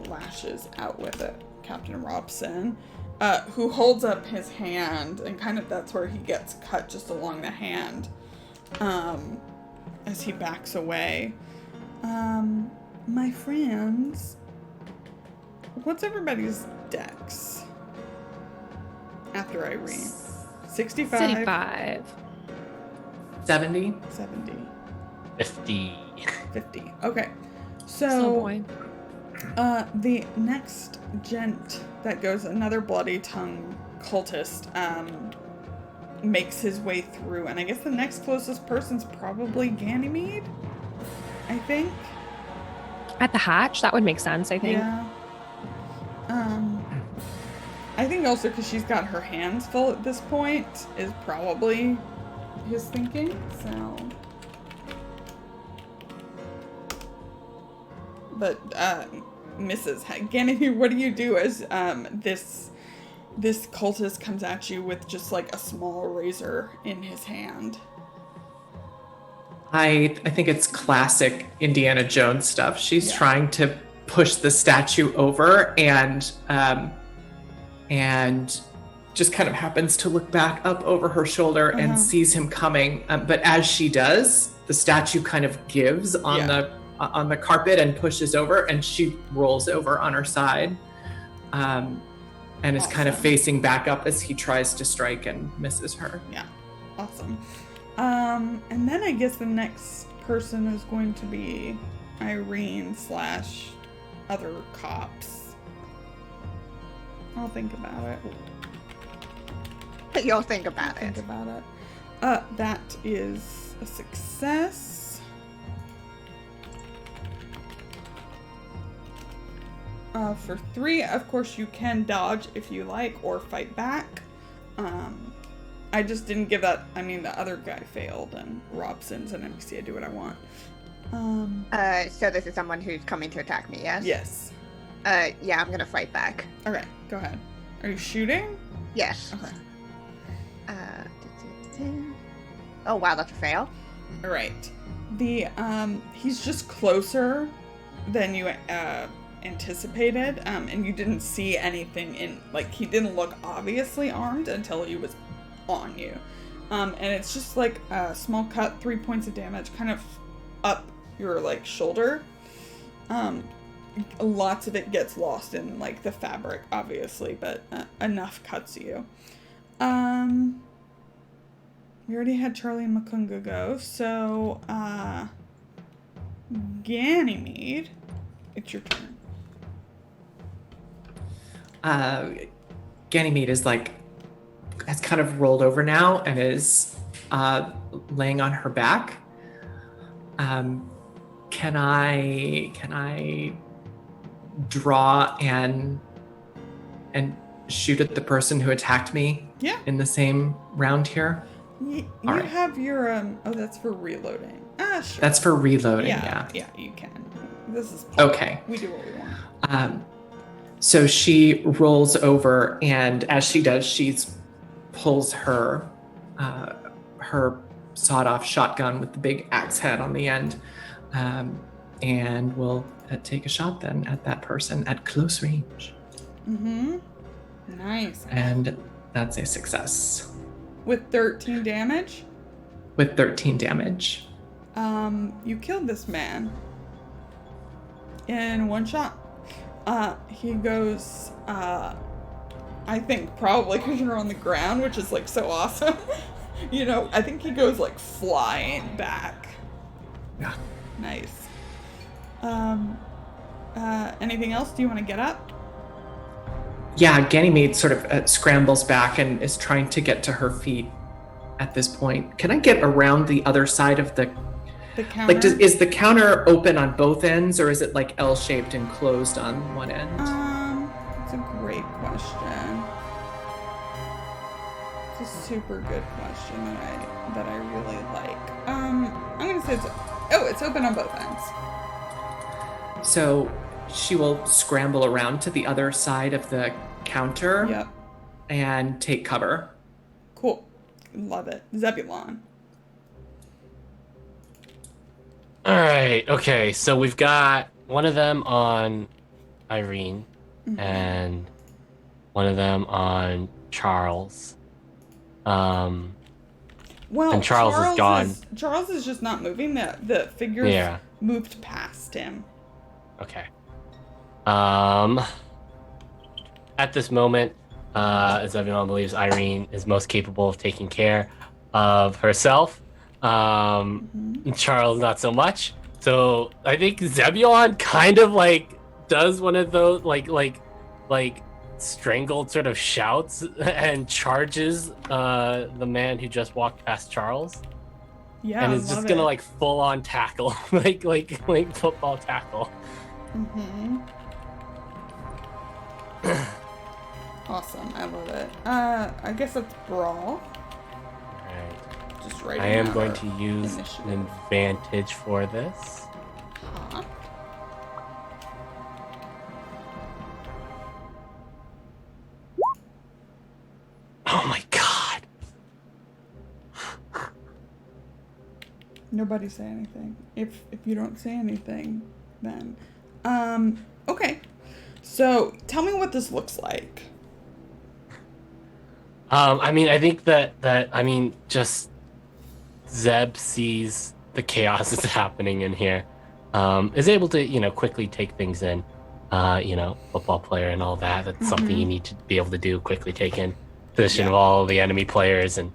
lashes out with it, Captain Robson. Who holds up his hand, and kind of that's where he gets cut, just along the hand, as he backs away. My friends, what's everybody's dex after Irene? 65? 65. 70? 70. 50. 50. Okay. Slow boy. The next gent that goes, another bloody tongue cultist, makes his way through, and I guess the next closest person's probably Ganymede, I think. At the hatch? That would make sense, I think. Yeah. I think also because she's got her hands full at this point is probably his thinking, so... But, Mrs. Ganymede, what do you do as this cultist comes at you with just like a small razor in his hand? I think it's classic Indiana Jones stuff. She's trying to push the statue over and just kind of happens to look back up over her shoulder and sees him coming. But as she does, the statue kind of gives on the carpet and pushes over, and she rolls over on her side, and is kind of facing back up as he tries to strike and misses her. Yeah, awesome. And then I guess the next person is going to be Irene / other cops. I'll think about it. You'll think about it. Think about it. That is a success. For 3, of course, you can dodge if you like, or fight back. I just didn't give that. I mean, the other guy failed, and Robson's an NPC. I do what I want. So this is someone who's coming to attack me, yes? Yes. Yeah, I'm gonna fight back. Okay, go ahead. Are you shooting? Yes. Okay. Oh wow, that's a fail. All right. The he's just closer than you anticipated, and you didn't see anything he didn't look obviously armed until he was on you. And it's just like a small cut, 3 points of damage, kind of up your shoulder. Lots of it gets lost in the fabric, obviously, but enough cuts you. We already had Charlie and Makunga go, so Ganymede, it's your turn. Ganymede is has kind of rolled over now and is laying on her back. Can I draw and shoot at the person who attacked me? Yeah. In the same round here? You right. have your that's for reloading. Sure. That's for reloading, yeah. Yeah, you can. This is okay. We do what we want. So she rolls over, and as she does, she pulls her sawed-off shotgun with the big axe head on the end, and will take a shot then at that person at close range. Mm-hmm. Nice. And that's a success. With 13 damage? With 13 damage. You killed this man in one shot. He goes, I think probably because you're on the ground, which is so awesome. I think he goes flying back. Yeah. Nice. Anything else? Do you want to get up? Yeah, Ganymede sort of scrambles back and is trying to get to her feet at this point. Can I get around the other side of the counter? Is the counter open on both ends, or is it L-shaped and closed on one end? It's a great question. It's a super good question that I really like. I'm gonna say it's open on both ends. So she will scramble around to the other side of the counter. Yep. And take cover. Cool. Love it. Zebulon. All right. Okay. So we've got one of them on Irene, and one of them on Charles. Well, and Charles is gone. Charles is just not moving. The figures moved past him. Okay. At this moment, Zebulon believes Irene is most capable of taking care of herself. Charles, not so much. So I think Zebulon kind of does one of those like strangled sort of shouts and charges the man who just walked past Charles. Yeah, and is just gonna full on tackle, like football tackle. Awesome, I love it. I guess that's brawl. Alright. Just right. I am going to use an advantage for this. Huh? Oh my god. Nobody say anything. If you don't say anything, then Okay. So tell me what this looks like. I mean, I think just Zeb sees the chaos that's happening in here, is able to, quickly take things in. Football player and all that. That's something you need to be able to do, quickly take in position of all the enemy players and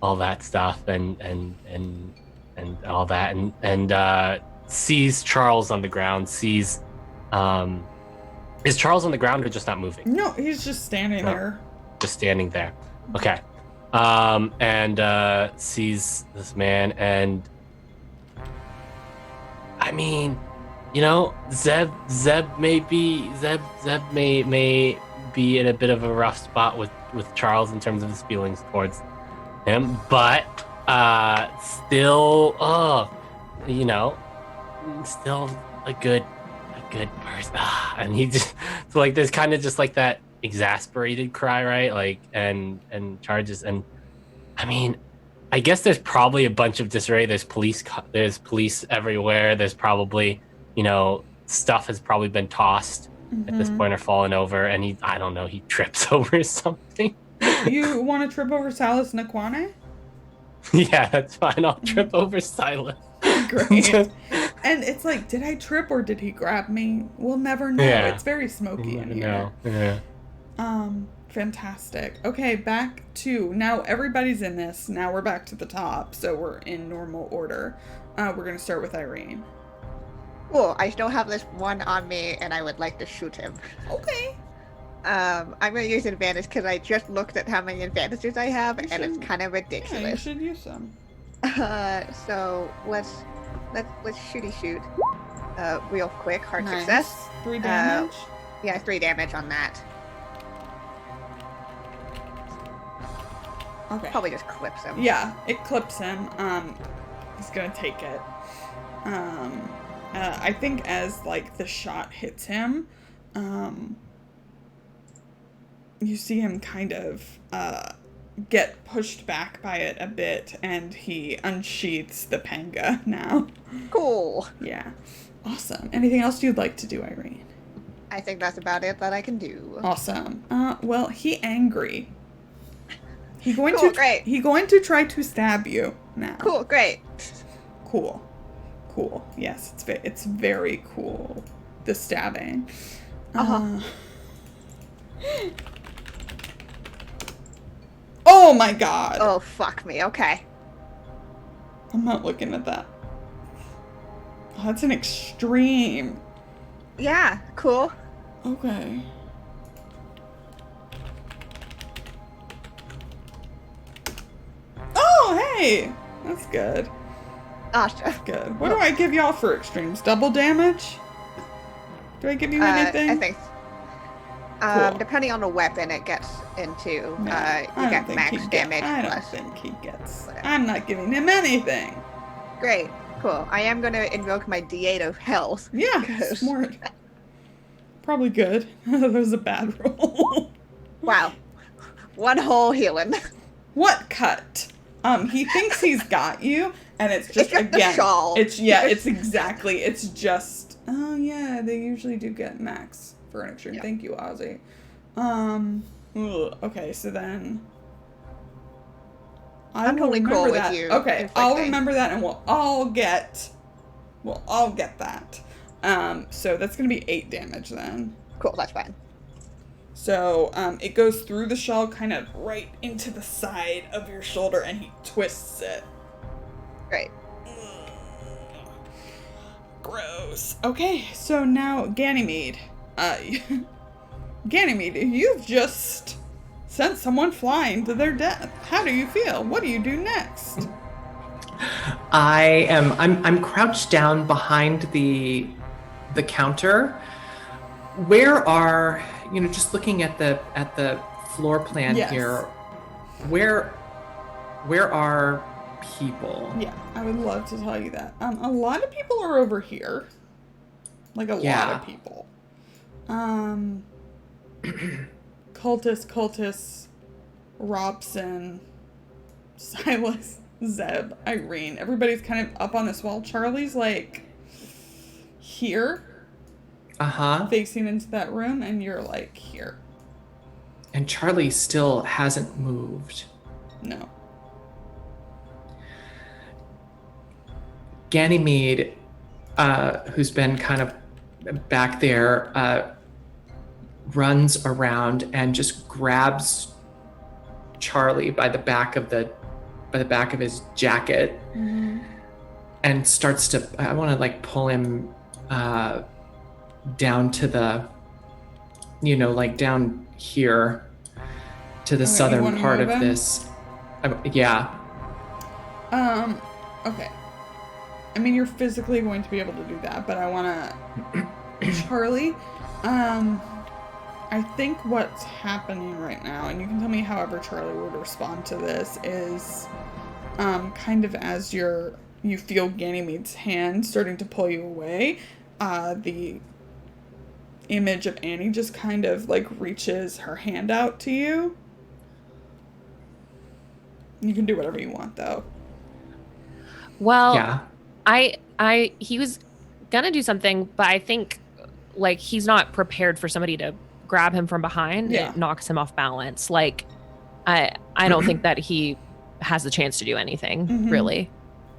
all that stuff, and all that, and sees Charles on the ground. Sees, is Charles on the ground or just not moving? No, he's just standing there. Just standing there. Okay. And sees this man, and I mean, Zeb may be in a bit of a rough spot with Charles in terms of his feelings towards him, but still, still a good person. And he just, so like, there's kind of just like that exasperated cry, right? Like, and charges, and I mean, I guess there's probably a bunch of disarray. There's police everywhere. There's probably, stuff has probably been tossed at this point or fallen over, and he trips over something. You want to trip over Silas Nakwane? Yeah, that's fine. I'll trip over Silas. Great. And it's like, did I trip or did he grab me? We'll never know. Yeah. It's very smoky in here. Yeah. Fantastic. Okay, back to, now everybody's in this. Now we're back to the top, so we're in normal order. We're going to start with Irene. Cool, I still have this one on me, and I would like to shoot him. Okay. I'm going to use advantage because I just looked at how many advantages I have, and it's kind of ridiculous. Yeah, you should use some. So let's shooty shoot. Real quick, hard Nice. success. 3 damage? Yeah, 3 damage on that. Okay. Probably just clips him. Yeah, it clips him. He's gonna take it. I think as like the shot hits him, you see him kind of get pushed back by it a bit, and he unsheaths the panga now. Cool. Yeah. Awesome. Anything else you'd like to do, Irene? I think that's about it that I can do. Awesome. Well, he angry. He going Great. He going to try to stab you now. Cool, great. Cool. Yes, it's very cool. The stabbing. Oh my god. Oh, fuck me. Okay. I'm not looking at that. Oh, that's an extreme. Yeah, cool. Okay. Oh, hey! That's good. Awesome. Good. What do I give y'all for extremes? Double damage? Do I give you anything? I think. Cool. Depending on the weapon it gets into, No, you get max damage. I don't plus. think he gets. Whatever. I'm not giving him anything. Great. Cool. I am going to invoke my D8 of health. Yeah, because- smart. Probably good. That was a bad roll. Wow. One whole healing. What cut? He thinks he's got you, and it's just the again. shawl. It's exactly. It's just. Oh yeah, they usually do get max for an extreme. Yeah. Thank you, Ozzy. Okay, so then. I'm totally cool with that. you Okay, I'll inflicting. remember that, and we'll all get that. So that's gonna be 8 damage then. Cool, that's fine. So it goes through the shell, kind of right into the side of your shoulder, and he twists it. Great. Gross. Okay, so now Ganymede. Ganymede, you've just sent someone flying to their death. How do you feel? What do you do next? I'm crouched down behind the counter. Where are, just looking at the floor plan Yes. here, where are people? Yeah, I would love to tell you that. A lot of people are over here. Like a lot of people. Cultus, Robson, Silas, Zeb, Irene. Everybody's kind of up on this wall. Charlie's like here. facing into that room, and you're like here. And Charlie still hasn't moved. No. Ganymede, who's been kind of back there, runs around and just grabs Charlie by the back of his jacket, and starts to. I want to like pull him down to the, like down here to the southern part of this. Yeah. Okay. I mean, you're physically going to be able to do that, but I want to... Charlie, I think what's happening right now, and you can tell me however Charlie would respond to this, is kind of as you feel Ganymede's hand starting to pull you away, the image of Annie just kind of like reaches her hand out to you. You can do whatever you want, though. Well, Yeah. He was gonna do something, but I think like he's not prepared for somebody to grab him from behind. Yeah. It knocks him off balance. Like, I don't think that he has the chance to do anything really.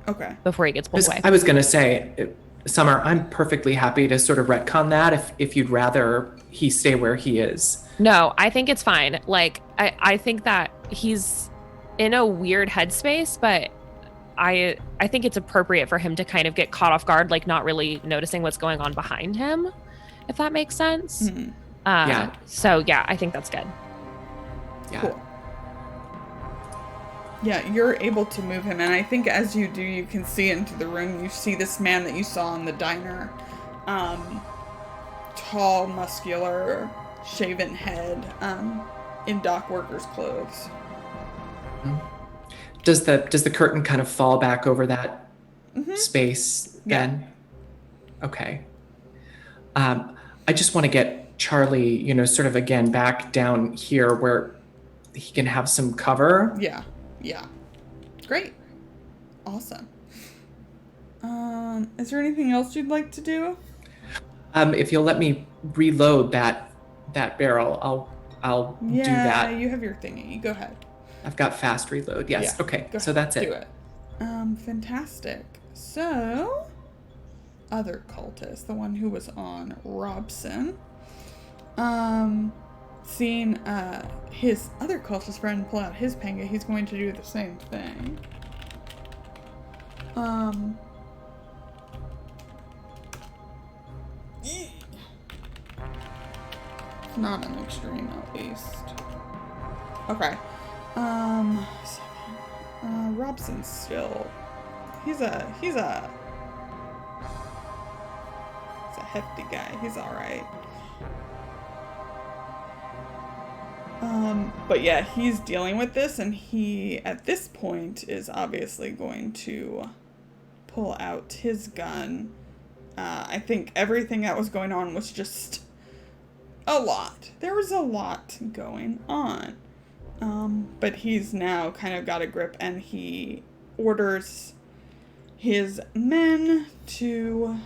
Okay. Before he gets pulled away. I was gonna say, Summer, I'm perfectly happy to sort of retcon that if you'd rather he stay where he is. No, I think it's fine. Like, I think that he's in a weird headspace, but I think it's appropriate for him to kind of get caught off guard, like not really noticing what's going on behind him, if that makes sense. Yeah. So yeah, I think that's good. Yeah. Cool. Yeah, you're able to move him, and I think as you do, you can see into the room. You see this man that you saw in the diner. Tall, muscular, shaven head, in dock worker's clothes. Does the curtain kind of fall back over that space then? Yeah. Okay. I just want to get Charlie, sort of again back down here where he can have some cover. Yeah. Great. Awesome. Is there anything else you'd like to do? If you'll let me reload that barrel, I'll do that. Yeah, you have your thingy. Go ahead. I've got fast reload. Yes. Yeah, Okay. go So ahead. that's it. Do it. Fantastic. So, other cultist, the one who was on Robson, seeing his other cultist friend pull out his panga, he's going to do the same thing. Not an extreme, at least. Okay. Robson's still. He's a hefty guy. He's all right. But yeah, he's dealing with this, and he at this point is obviously going to pull out his gun. I think everything that was going on was just a lot. There was a lot going on. But he's now kind of got a grip, and he orders his men to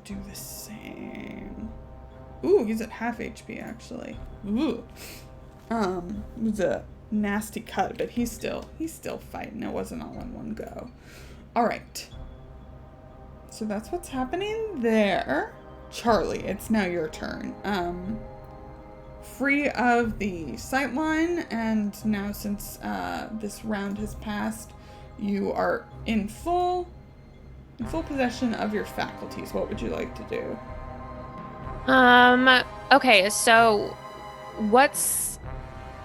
do the same. Ooh, he's at half HP actually. Ooh. It was a nasty cut, but he's still fighting. It wasn't all in one go. All right. So that's what's happening there. Charlie, it's now your turn. Free of the sightline, and now since this round has passed, you are in full possession of your faculties. What would you like to do? Okay, so what's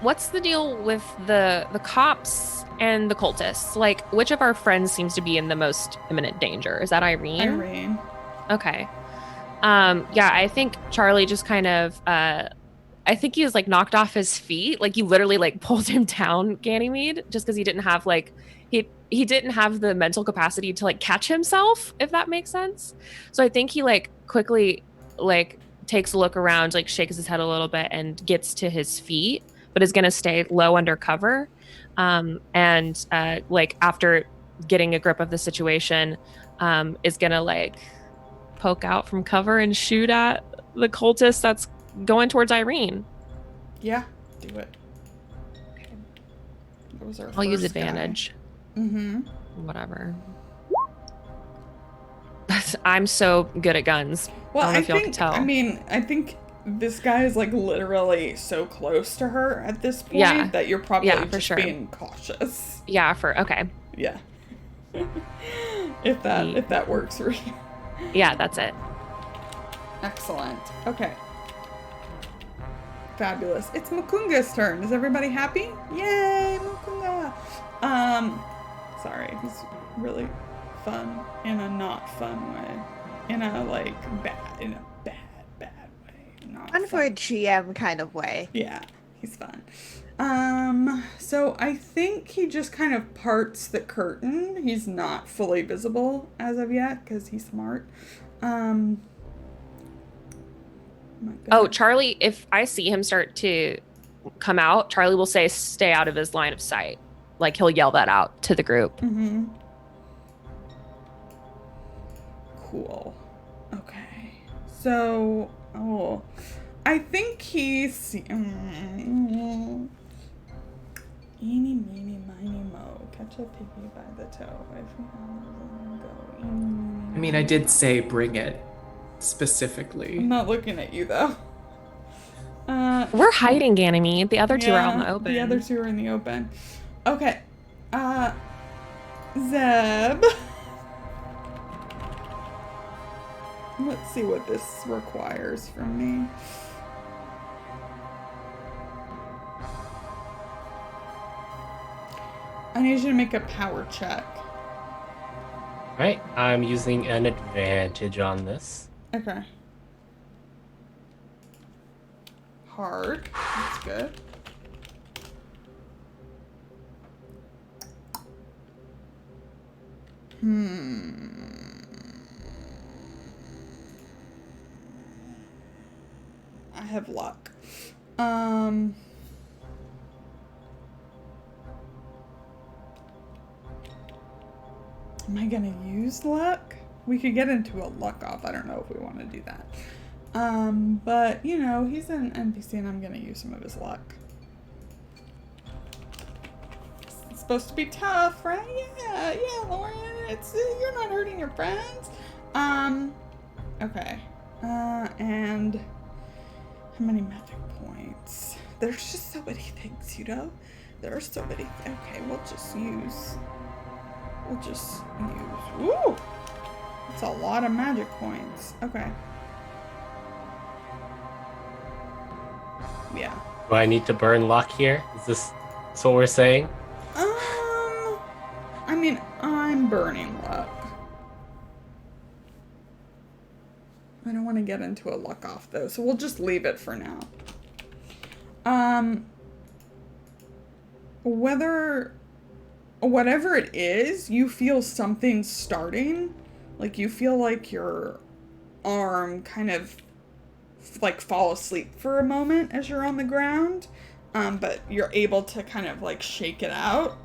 the deal with the cops and the cultists? Like, which of our friends seems to be in the most imminent danger? Is that Irene? Irene. Okay. Yeah, I think Charlie just kind of I think he was like knocked off his feet. Like, you literally like pulled him down, Ganymede, just because he didn't have like he didn't have the mental capacity to like catch himself, if that makes sense. So I think he like quickly like takes a look around, like shakes his head a little bit and gets to his feet, but is gonna stay low under cover. And like after getting a grip of the situation, is gonna like poke out from cover and shoot at the cultist that's going towards Irene. Yeah, do it. That was our I'll use first guy. advantage. Mm-hmm. Whatever. I'm so good at guns. Well, I don't know if y'all can tell. I mean, I think this guy is like literally so close to her at this point Yeah. that you're probably Yeah, for just sure. being cautious. Yeah, okay. Yeah. if that works for you. Yeah, that's it. Excellent. Okay. Fabulous. It's Mukunga's turn. Is everybody happy? Yay, Mukunga! Sorry, he's really fun in a not fun way. In a bad way. Not Fun for a GM kind of way. Yeah, he's fun. So I think he just kind of parts the curtain. He's not fully visible as of yet because he's smart. Oh, Charlie, if I see him start to come out, Charlie will say, stay out of his line of sight. Like, he'll yell that out to the group. Mm-hmm. Cool. Okay. So, I think he's... Eeny, meeny, miny, mo. Catch a piggy by the toe. I mean, I did say bring it specifically. I'm not looking at you, though. We're hiding, Ganymede. The other two are out in the open. The other two are in the open. Okay. Zeb. Let's see what this requires from me. I need you to make a power check. Right, I'm using an advantage on this. Okay. Hard. That's good. I have luck. Am I gonna use luck? We could get into a luck off. I don't know if we want to do that. But you know, he's an NPC and I'm gonna use some of his luck. It's supposed to be tough, right? Yeah, Lauren. It's you're not hurting your friends. Okay. And how many magic points? There's just so many things, you know? There are so many. Okay, we'll just use. Woo! It's a lot of magic points. Okay. Yeah. Do I need to burn luck here? Is this what we're saying? I mean, I'm burning luck. I don't want to get into a luck off though, so we'll just leave it for now. Whatever it is, you feel something starting. Like you feel like your arm kind of like fall asleep for a moment as you're on the ground. But you're able to kind of like shake it out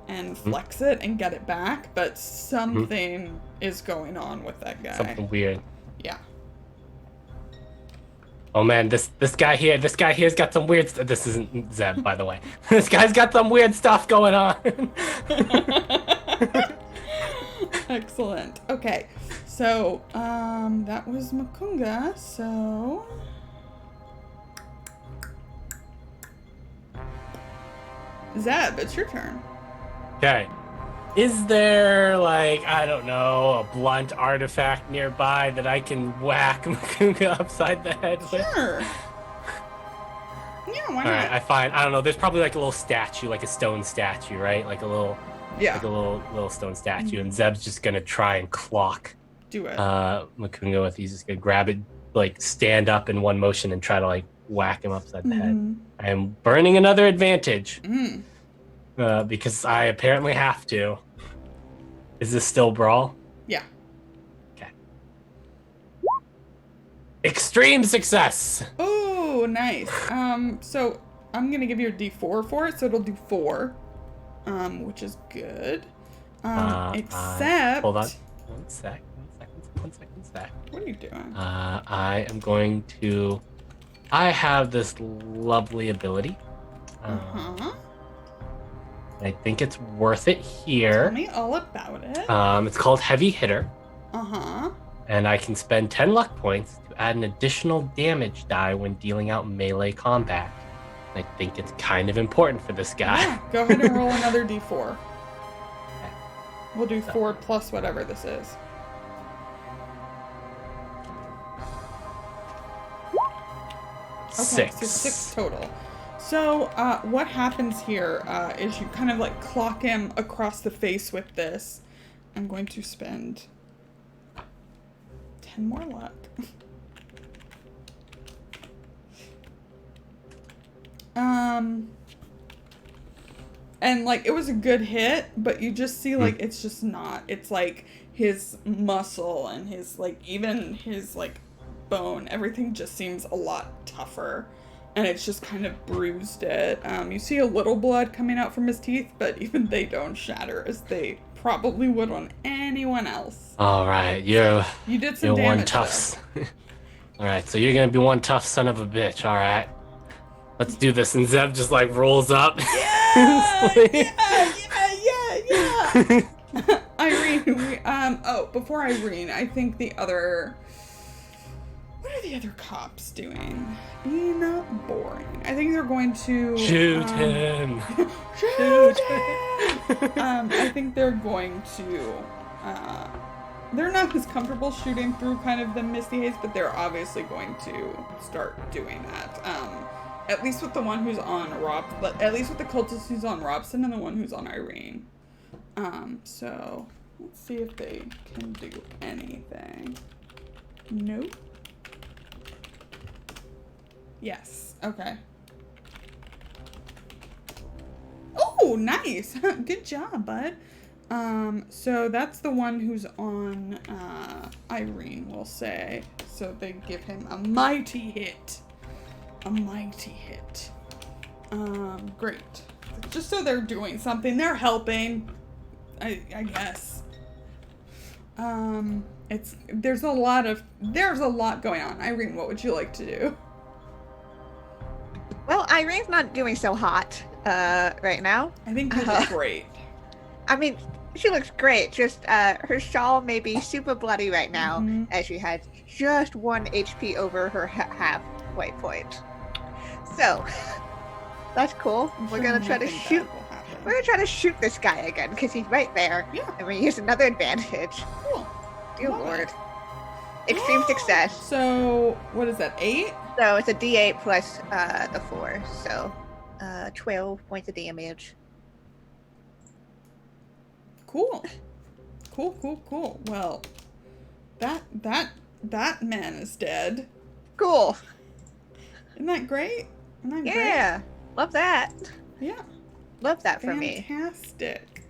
and flex it and get it back. But something is going on with that guy. Something weird. Yeah. Oh man, this guy here's got some weird stuff. This isn't Zeb, by the way. This guy's got some weird stuff going on. Excellent. Okay. So, that was Mukunga, so... Zeb, it's your turn. Okay. Is there, like, I don't know, a blunt artifact nearby that I can whack Mukunga upside the head with? Sure. Yeah, why not? Alright, I don't know, there's probably like a little statue, like a stone statue, right? Like a little little stone statue, and Zeb's just gonna try and clock Do it. Mukunga with. He's just gonna grab it, like stand up in one motion and try to like whack him upside the head. I am burning another advantage because I apparently have to. Is this still brawl? Yeah. Okay. Extreme success. Oh, nice. So I'm gonna give you a D4 for it, so it'll do 4, which is good. Except hold on. One sec. What are you doing? I am going to. I have this lovely ability. I think it's worth it here. Tell me all about it. It's called Heavy Hitter. Uh-huh. And I can spend 10 luck points to add an additional damage die when dealing out melee combat. I think it's kind of important for this guy. Yeah, go ahead and roll another d4. Okay. We'll do 4 plus whatever this is. Okay, 6. so 6 total. So what happens here is you kind of like clock him across the face with this. I'm going to spend 10 more luck. And like it was a good hit, but you just see like it's just not. It's like his muscle and his like even his like bone, everything just seems a lot tougher, and it's just kind of bruised it. You see a little blood coming out from his teeth, but even they don't shatter as they probably would on anyone else. All right, you did some damage. One tough. All right, so you're gonna be one tough son of a bitch. All right, let's do this. And Zeb just like rolls up. Yeah. Irene, before Irene, I think what are the other cops doing? Being boring. I think they're going to shoot him. Shoot him. I think they're going to they're not as comfortable shooting through kind of the misty haze, but they're obviously going to start doing that. At least with the one who's on at least with the cultist who's on Robson and the one who's on Irene. So let's see if they can do anything. Nope. Yes. Okay. Oh, nice. Good job, bud. So that's the one who's on Irene, we'll say. So they give him a mighty hit. A mighty hit. Great. Just so they're doing something. They're helping, I guess. There's a lot going on. Irene, what would you like to do? Well, Irene's not doing so hot right now. I think you look great. I mean, she looks great. Just her shawl may be super bloody right now, as she has just 1 HP over her halfway point. So that's cool. We're gonna try to shoot. We're gonna try to shoot this guy again because he's right there. Yeah. And we use another advantage. Cool. Dear Lord. Extreme success. So what is that? 8? So it's a D8 plus the 4. So 12 points of damage. Cool. Cool. Well, that man is dead. Cool. Isn't that great? Yeah. Love that. Yeah. Love that for me. Fantastic.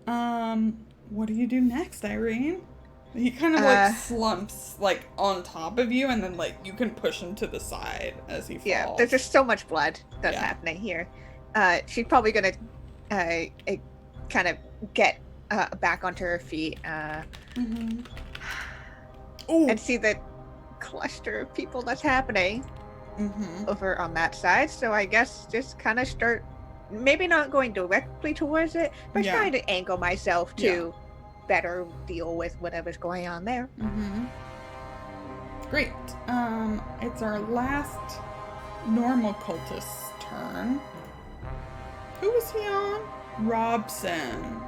What do you do next, Irene? He kind of like slumps like on top of you, and then like you can push him to the side as he falls. Yeah, there's just so much blood that's happening here. She's probably gonna kind of get back onto her feet and see the cluster of people that's happening over on that side. So I guess just kind of start, maybe not going directly towards it, but trying to angle myself to better deal with whatever's going on there. Great. It's our last normal cultist's turn. Who was he on? Robson.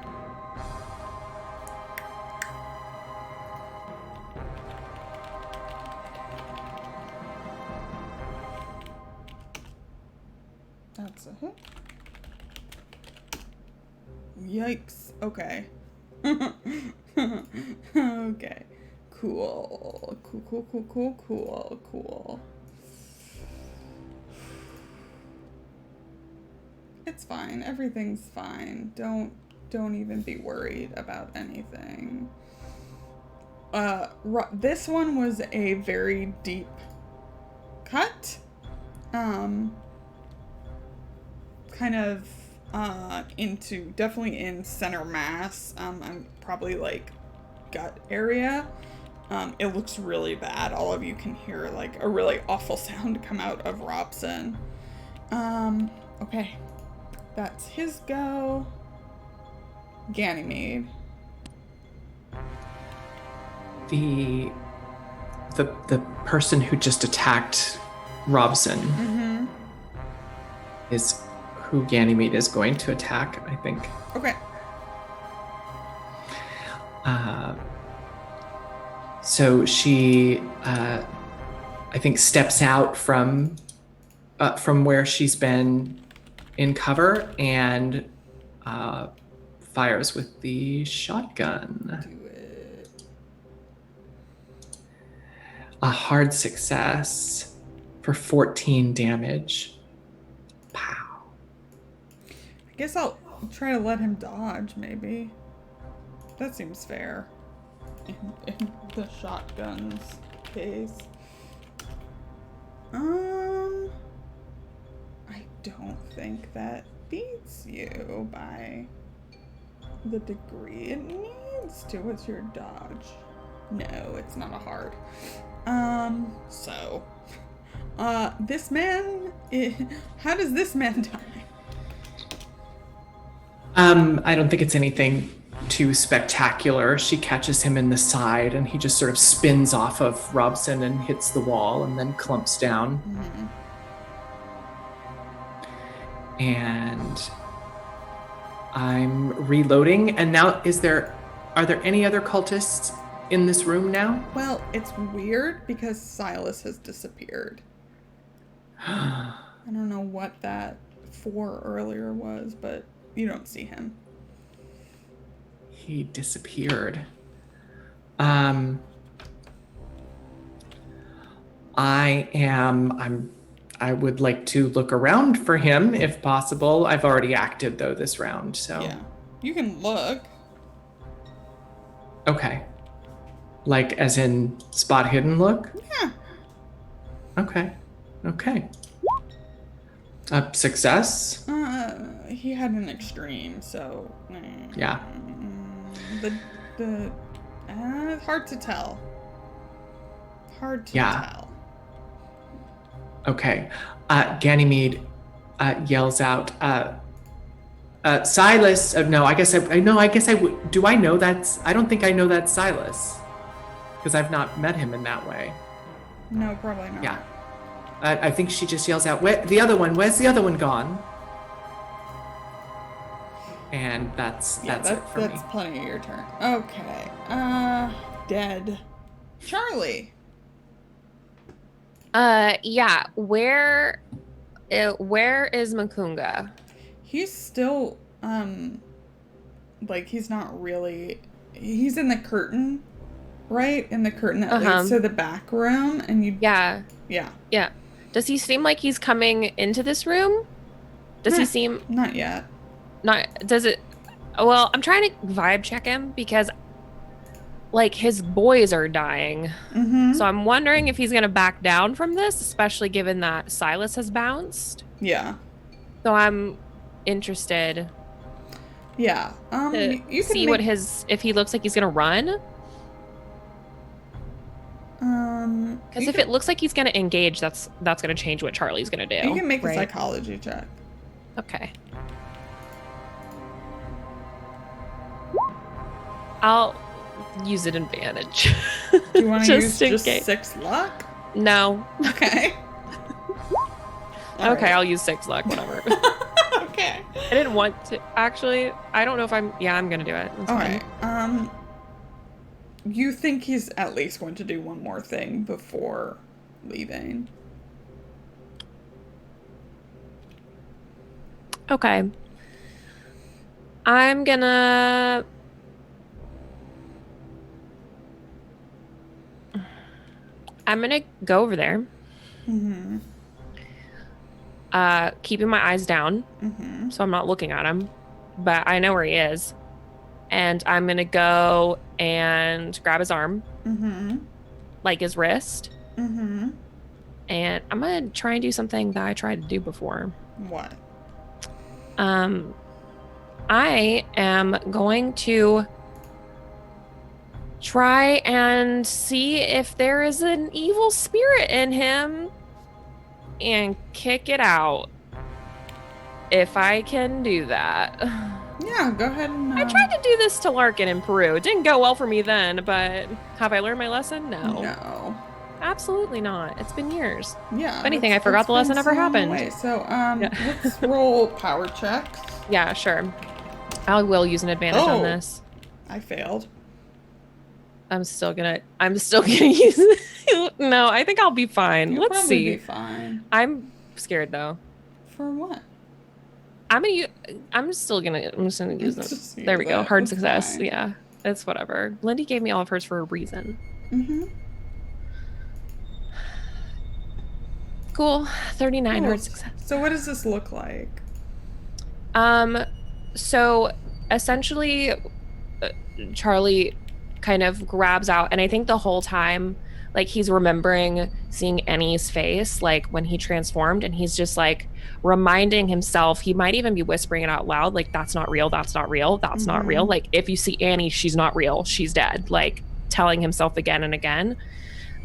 That's a hit. Yikes. Okay. Okay. Cool. It's fine. Everything's fine. Don't even be worried about anything. This one was a very deep cut. Kind of definitely in center mass. I'm probably like gut area. It looks really bad. All of you can hear like a really awful sound come out of Robson. Okay. That's his go. Ganymede. The person who just attacked Robson is who Ganymede is going to attack, I think. Okay. So she, I think, steps out from where she's been in cover and fires with the shotgun. Do it. A hard success for 14 damage. Pow. I guess I'll try to let him dodge, maybe. That seems fair. In the shotgun's case. I don't think that beats you by the degree it needs to. What's your dodge? No, it's not a hard. This man, how does this man die? I don't think it's anything too spectacular. She catches him in the side and he just sort of spins off of Robson and hits the wall and then clumps down. And I'm reloading. And now are there any other cultists in this room now? Well, it's weird because Silas has disappeared. I don't know what that 4 earlier was, but you don't see him. He disappeared. I would like to look around for him if possible. I've already acted though this round, so. Yeah. You can look. Okay. Like as in spot hidden look? Yeah. Okay. Success? He had an extreme, so. Yeah. Hard to tell. Tell. Okay. Ganymede yells out, Silas. No, I guess I would. Do I know that's? I don't think I know that's Silas, because I've not met him in that way. No, probably not. Yeah. I think she just yells out, where's the other one gone? And that's it for me. That's plenty of your turn. Okay. Dead. Charlie. Yeah. Where is Makunga? He's still, he's not really, he's in the curtain, right? In the curtain that leads to the back room, and you... Yeah. Yeah. Does he seem like he's coming into this room? Does he seem... Not yet. Does it... Well, I'm trying to vibe check him because, like, his boys are dying. So I'm wondering if he's going to back down from this, especially given that Silas has bounced. Yeah. So I'm interested. Yeah. You can see if he looks like he's going to run. Because if it looks like he's going to engage, that's going to change what Charlie's going to do. You can make a psychology check. Okay. I'll use an advantage. Do you want to use just case. 6 luck? No. Okay. Okay, I'll use 6 luck, whatever. Okay. I didn't want to. Actually, I don't know if I'm going to do it. That's fine. You think he's at least going to do one more thing before leaving? Okay. I'm gonna... go over there. Keeping my eyes down. So I'm not looking at him. But I know where he is. And I'm gonna go and grab his arm. Like his wrist. And I'm gonna try and do something that I tried to do before. What? I am going to try and see if there is an evil spirit in him and kick it out. If I can do that. Yeah, go ahead and. I tried to do this to Larkin in Peru. It didn't go well for me then, but have I learned my lesson? No. No. Absolutely not. It's been years. Yeah. If anything, I forgot the lesson ever happened. So, let's roll power checks. Yeah, sure. I will use an advantage on this. I failed. I'm still gonna use it. No, I think I'll be fine. You'll Let's probably see. Be fine. I'm scared though. For what? I'm just gonna use them. There we go. Hard success. Fine. Yeah. It's whatever. Lindy gave me all of hers for a reason. Mm-hmm. Cool. 39 hard success. So what does this look like? So essentially Charlie kind of grabs out, and I think the whole time, like, he's remembering seeing Annie's face, like, when he transformed, and he's just, like, reminding himself, he might even be whispering it out loud, like, that's not real, that's not real, that's not real. Like, if you see Annie, she's not real, she's dead. Like, telling himself again and again.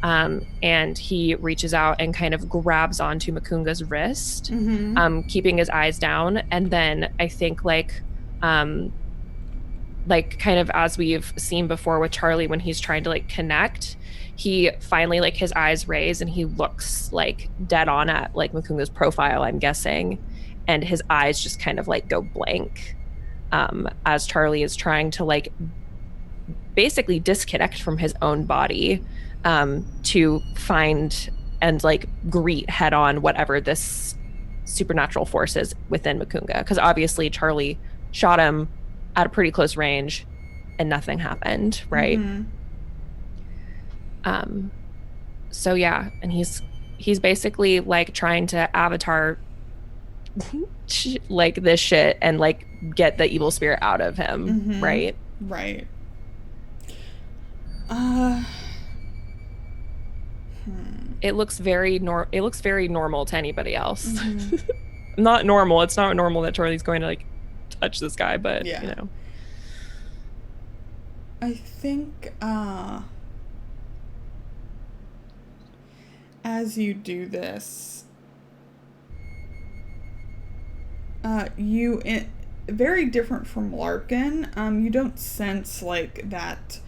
And he reaches out and kind of grabs onto Makunga's wrist, keeping his eyes down. And then I think, like kind of as we've seen before with Charlie, when he's trying to, like, connect, he finally, like, his eyes raise and he looks, like, dead on at, like, Makunga's profile, I'm guessing. And his eyes just kind of, like, go blank as Charlie is trying to, like, basically disconnect from his own body to find and, like, greet head on whatever this supernatural force is within Makunga. Because obviously Charlie shot him at a pretty close range and nothing happened, right? So yeah, and he's basically, like, trying to avatar like this shit and, like, get the evil spirit out of him, right? Right. It looks very normal to anybody else. Not normal. It's not normal that Charlie's going to, like, touch this guy, but yeah. You know. I think as you do this, very different from Larkin, you don't sense, like, that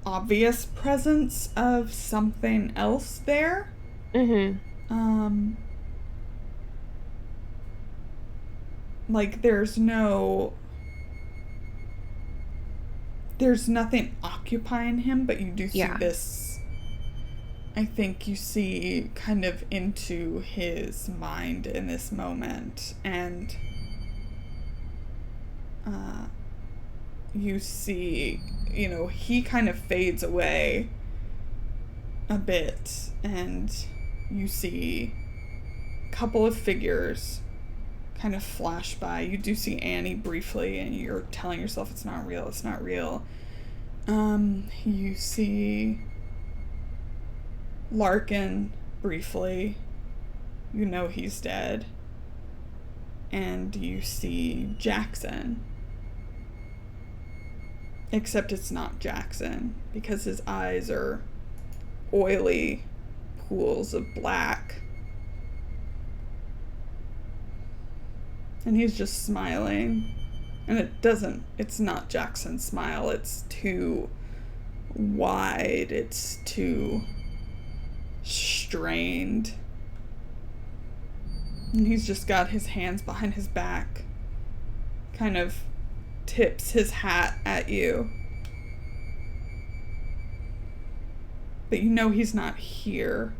obvious presence of something else there. Like, there's nothing occupying him, but you do see this. I think you see kind of into his mind in this moment, and you see, you know, he kind of fades away a bit, and you see a couple of figures kind of flash by. You do see Annie briefly, and you're telling yourself it's not real, it's not real. You see Larkin briefly. You know he's dead. And you see Jackson. Except it's not Jackson, because his eyes are oily pools of black. And he's just smiling. And it's not Jackson's smile. It's too wide. It's too strained. And he's just got his hands behind his back. Kind of tips his hat at you. But you know he's not here.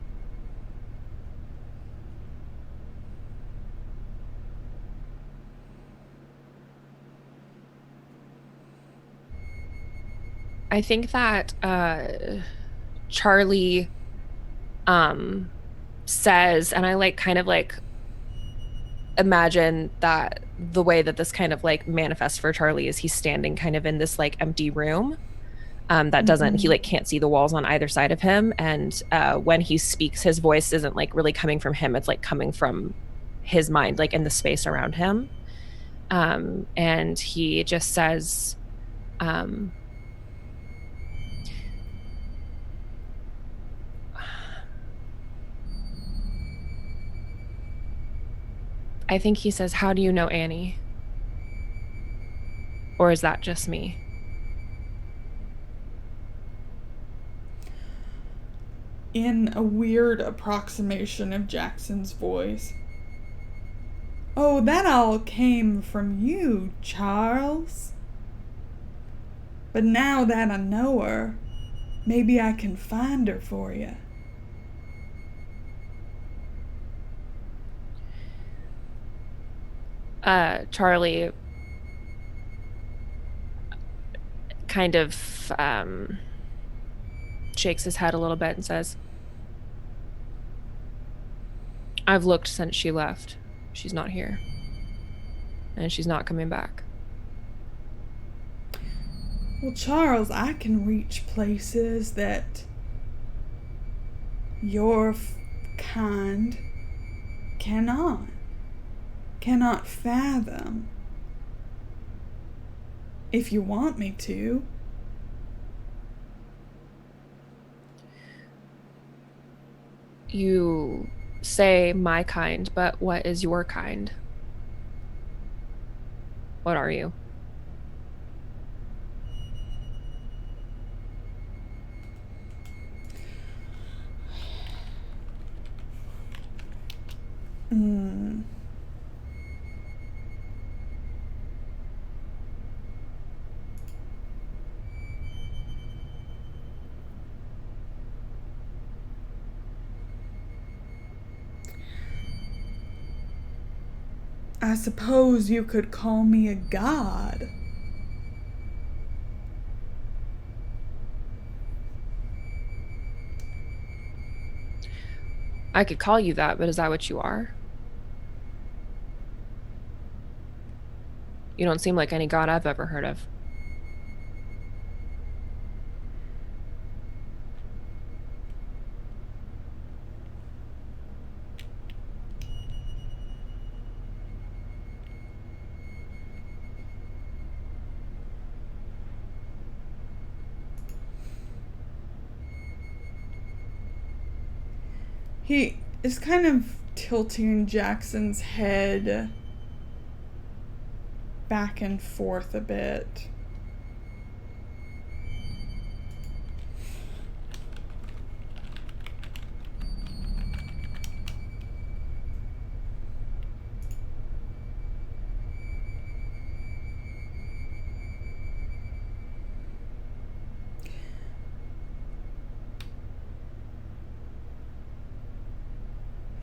I think that Charlie says, and I, like, kind of, like, imagine that the way that this kind of, like, manifests for Charlie is he's standing kind of in this, like, empty room that doesn't, he, like, can't see the walls on either side of him, and when he speaks, his voice isn't, like, really coming from him, it's, like, coming from his mind, like, in the space around him. And he just says, I think he says, "How do you know Annie?" Or is that just me? In a weird approximation of Jackson's voice. Oh, that all came from you, Charles. But now that I know her, maybe I can find her for you. Charlie kind of shakes his head a little bit and says, "I've looked since she left. She's not here. And she's not coming back." Well, Charles, I can reach places that your kind cannot fathom. If you want me to. You say my kind, but what is your kind? What are you? I suppose you could call me a god. I could call you that, but is that what you are? You don't seem like any god I've ever heard of. He is kind of tilting Jackson's head back and forth a bit.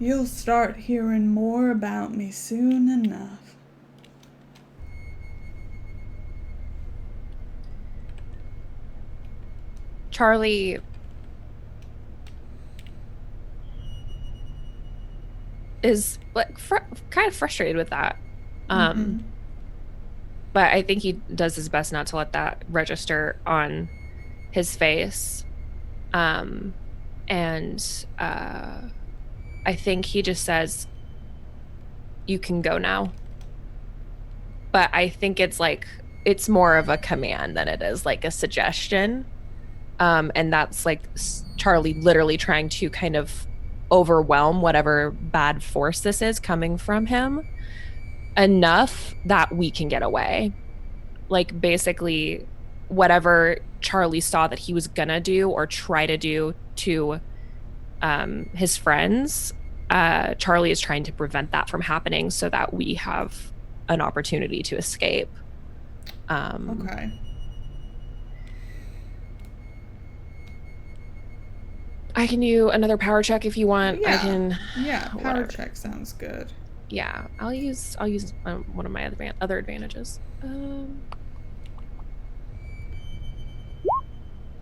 You'll start hearing more about me soon enough. Charlie is like kind of frustrated with that. But I think he does his best not to let that register on his face. I think he just says, "You can go now." But I think it's more of a command than it is like a suggestion. And that's like Charlie literally trying to kind of overwhelm whatever bad force this is coming from him enough that we can get away. Like basically whatever Charlie saw that he was gonna do or try to do to his friends, Charlie is trying to prevent that from happening so that we have an opportunity to escape. Okay. I can do another power check if you want. Yeah. Power whatever. check sounds good. Yeah, I'll use one of my other advantages.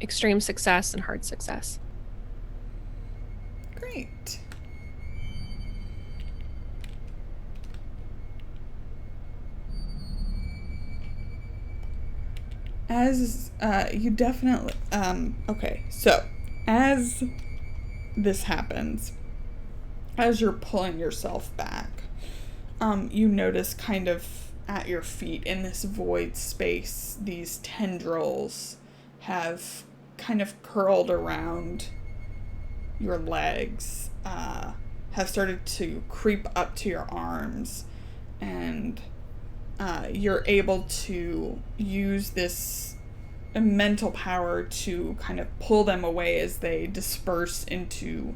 Extreme success and hard success. Great. As you definitely okay, so as this happens, as you're pulling yourself back, you notice kind of at your feet in this void space, these tendrils have kind of curled around your legs, have started to creep up to your arms, and you're able to use this mental power to kind of pull them away as they disperse into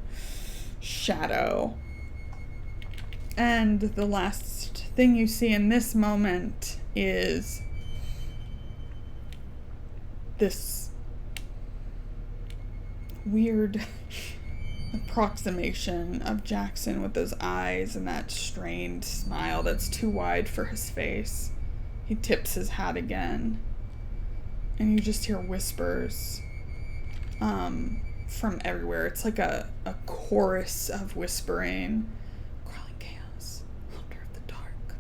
shadow. And the last thing you see in this moment is this weird approximation of Jackson with those eyes and that strained smile that's too wide for his face. He tips his hat again, and you just hear whispers from everywhere. It's like a chorus of whispering. Crawling chaos, hunter of the dark.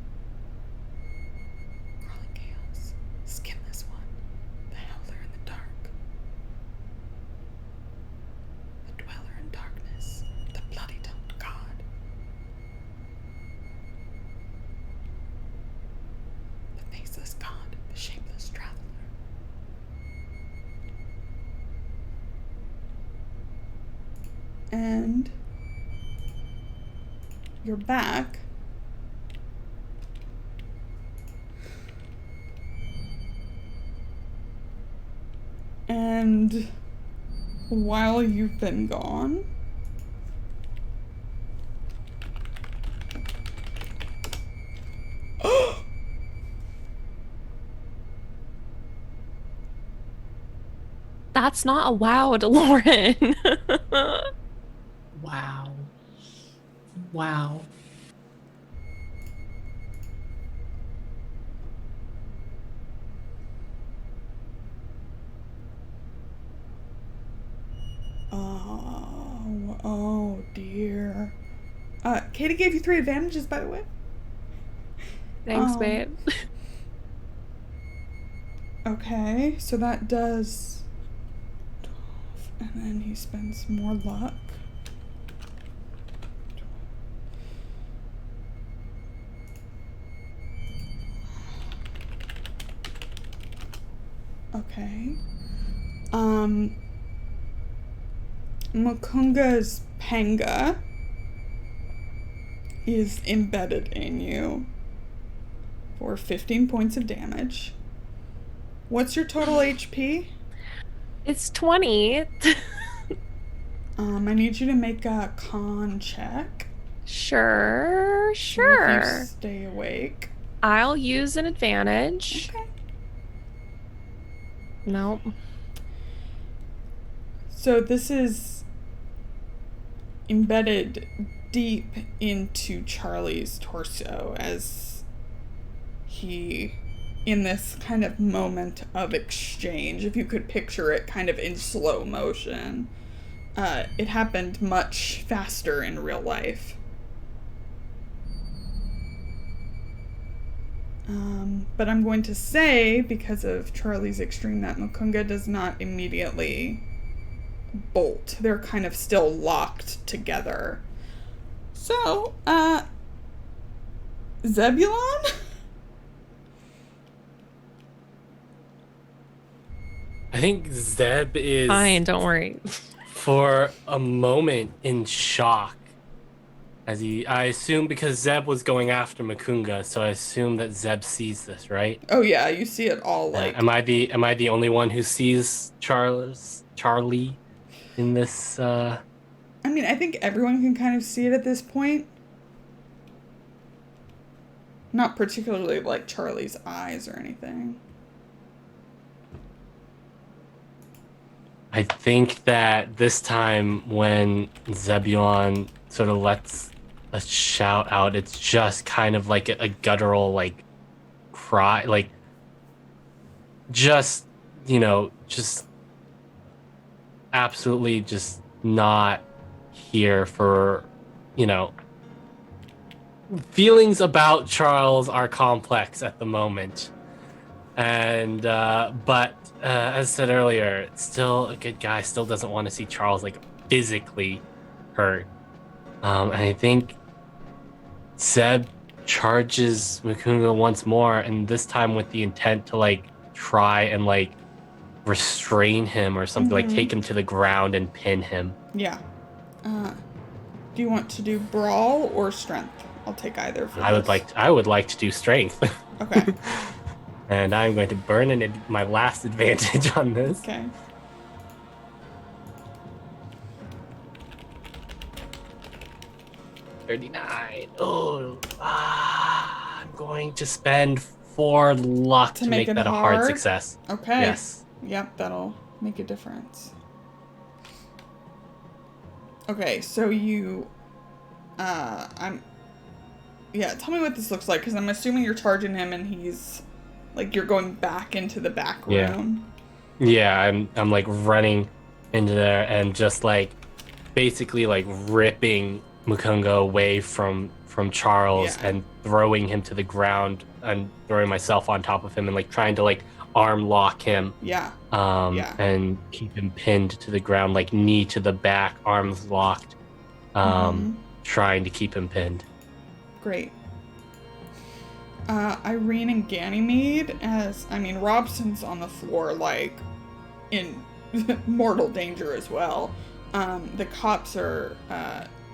Crawling chaos, skinless one, the howler in the dark. The dweller in darkness, the bloody-tongued god. The faceless god, the shapeless traveler. And you're back. And while you've been gone, That's not allowed, Lauren. Wow. Wow. Oh dear. Katie gave you 3 advantages, by the way. Thanks, babe. Okay, so that does 12, and then he spends more luck. Okay. Mukunga's Panga is embedded in you for 15 points of damage. What's your total HP? It's 20. I need you to make a con check. Sure. If you stay awake. I'll use an advantage. Okay. Nope. So this is embedded deep into Charlie's torso as he, in this kind of moment of exchange, if you could picture it kind of in slow motion, it happened much faster in real life. But I'm going to say, because of Charlie's extreme, that Mukunga does not immediately bolt. They're kind of still locked together. So, Zebulon? I think Zeb is Fine, don't worry. for a moment in shock. I assume because Zeb was going after Mukunga, so I assume that Zeb sees this, right? Oh yeah, you see it all like. Am I the only one who sees Charlie in this? I mean, I think everyone can kind of see it at this point. Not particularly like Charlie's eyes or anything. I think that this time when Zebulon sort of lets a shout out, it's just kind of like a guttural like cry, like just just absolutely just not here for feelings about Charles are complex at the moment. And but as I said earlier, still a good guy, still doesn't want to see Charles like physically hurt. And I think Zeb charges Mukunga once more, and this time with the intent to like try and like restrain him or something, like take him to the ground and pin him. Yeah. Do you want to do brawl or strength? I'll take either for I would like to do strength. Okay. And I'm going to burn my last advantage on this. Okay. $39. Oh, I'm going to spend 4 luck to make that a hard success. Okay. Yes. Yep, that'll make a difference. Okay, so you, tell me what this looks like, because I'm assuming you're charging him and he's, like, you're going back into the back room. Yeah, I'm like running into there and just like, basically like ripping Mukunga away from Charles and throwing him to the ground and throwing myself on top of him and like trying to like arm lock him. And keep him pinned to the ground, like knee to the back, arms locked, trying to keep him pinned. Great. Irene and Ganymede, Robson's on the floor, like, in mortal danger as well. The cops are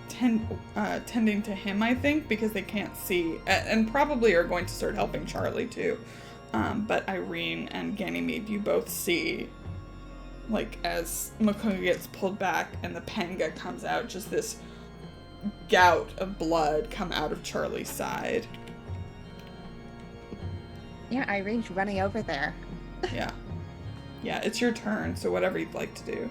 tending to him, I think, because they can't see, and probably are going to start helping Charlie too. But Irene and Ganymede, you both see, like, as Mukunga gets pulled back and the panga comes out, just this gout of blood come out of Charlie's side. Yeah, Irene's running over there. Yeah, it's your turn, so whatever you'd like to do.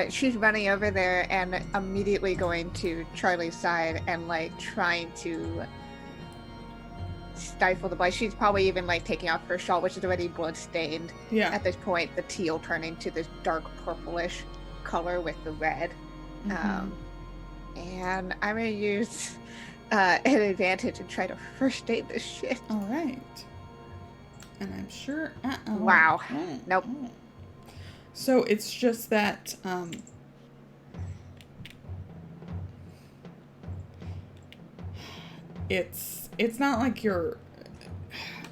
She's running over there and immediately going to Charlie's side and, like, trying to stifle the blood. She's probably even, like, taking off her shawl, which is already blood-stained. Yeah. At this point, the teal turning to this dark purplish color with the red. And I'm going to use an advantage and try to first aid this shit. All right. And I'm sure... Wow. Nope. So it's just that... It's not like you're...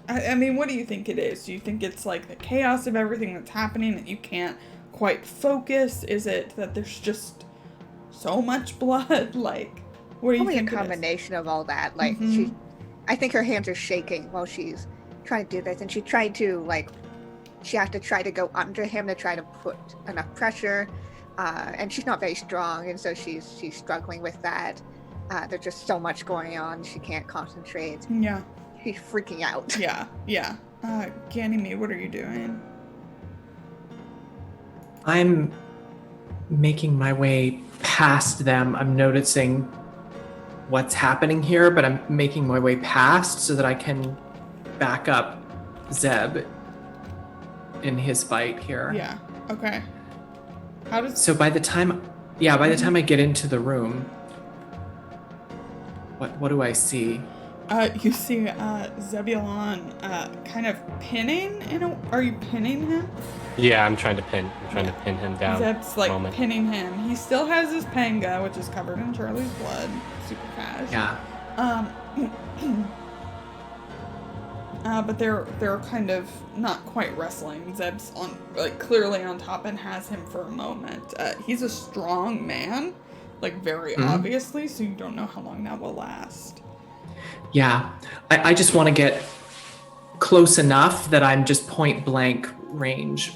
I mean, what do you think it is? Do you think it's like the chaos of everything that's happening that you can't quite focus? Is it that there's just so much blood? Like, what do you think? Probably a combination of all that. Like, I think her hands are shaking while she's trying to do this, and she tried to, like, she has to try to go under him to try to put enough pressure, and she's not very strong, and so she's struggling with that. There's just so much going on, she can't concentrate. Yeah. She's freaking out. Yeah. Ganymede, what are you doing? I'm making my way past them. I'm noticing what's happening here, but I'm making my way past so that I can back up Zeb in his fight here. Yeah. Okay. So by the time I get into the room, what do I see? You see Zebulon kind of pinning. Are you pinning him? Yeah, I'm trying to pin him down. Zeb's like pinning him. He still has his panga, which is covered in Charlie's blood. Super fast. Yeah. But they're kind of not quite wrestling. Zeb's clearly on top and has him for a moment. He's a strong man, like very obviously, so you don't know how long that will last. Yeah, I just want to get close enough that I'm just point blank range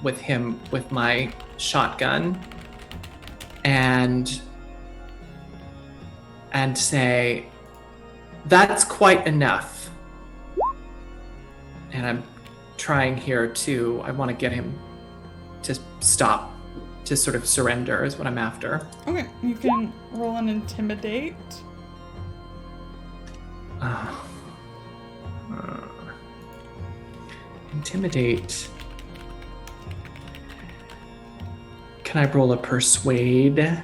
with him with my shotgun and say, that's quite enough. And I'm trying here I want to get him to stop, to sort of surrender is what I'm after. Okay, you can roll an intimidate. Intimidate. Can I roll a persuade?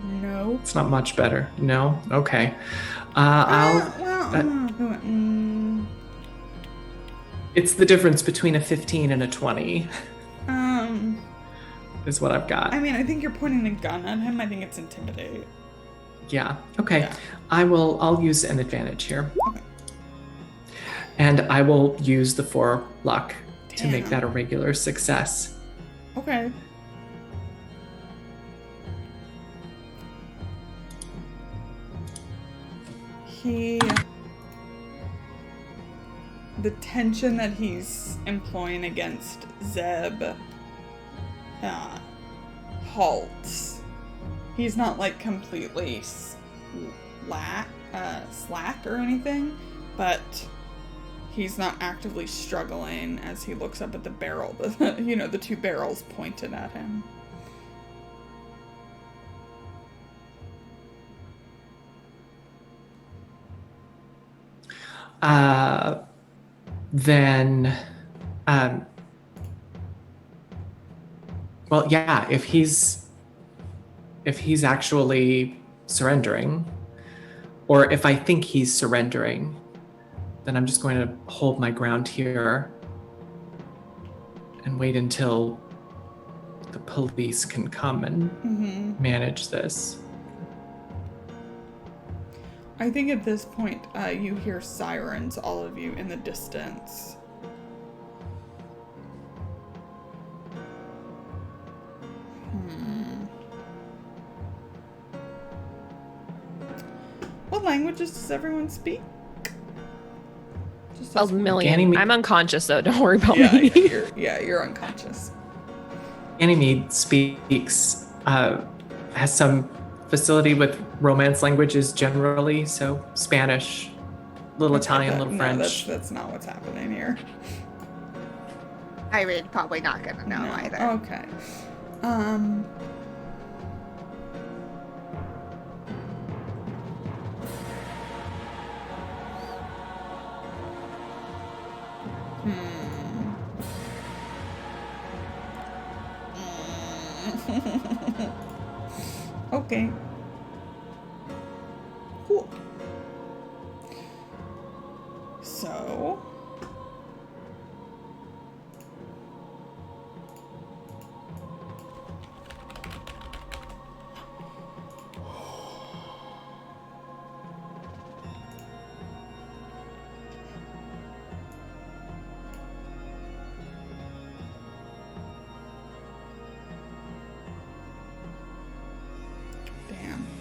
No. It's not much better. No? Okay. It's the difference between a 15 and a 20. Is what I've got. I mean, I think you're pointing a gun at him. I think it's intimidate. Yeah. Okay. Yeah. I'll use an advantage here. Okay. And I will use the 4 luck to make that a regular success. Okay. the tension that he's employing against Zeb halts. He's not like completely slack or anything, but he's not actively struggling as he looks up at the barrel, the two barrels pointed at him. Then, well, yeah, if he's actually surrendering, or if I think he's surrendering, then I'm just going to hold my ground here and wait until the police can come and manage this. I think at this point, you hear sirens, all of you, in the distance. What languages does everyone speak? Just A million. I'm unconscious, though. Don't worry about me. You're unconscious. Ganymede speaks, has some facility with Romance languages generally, so Spanish, little Italian, little French. That's not what's happening here. Irene probably not gonna know either. Okay. Okay. Cool. So...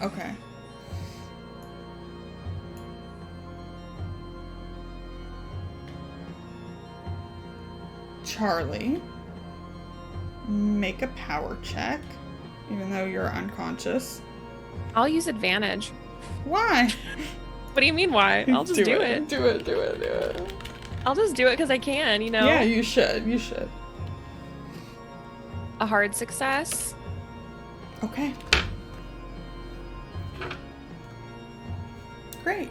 Okay. Charlie, make a power check, even though you're unconscious. I'll use advantage. Why? What do you mean why? I'll just do it. Do it. I'll just do it because I can, you know? Yeah, you should. A hard success. Okay. Great.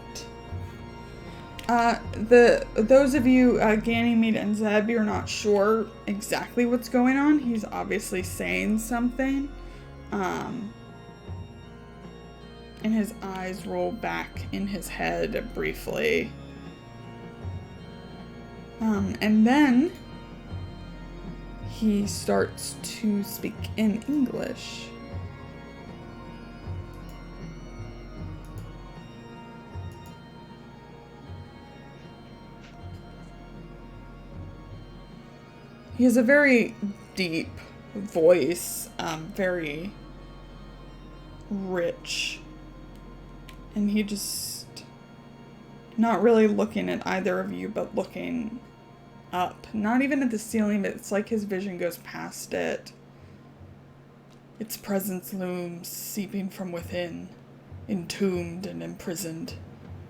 Those of you, Ganymede and Zeb, you're not sure exactly what's going on. He's obviously saying something. And his eyes roll back in his head briefly. And then he starts to speak in English. He has a very deep voice, very rich. And he just, not really looking at either of you, but looking up. Not even at the ceiling, but it's like his vision goes past it. Its presence looms, seeping from within, entombed and imprisoned.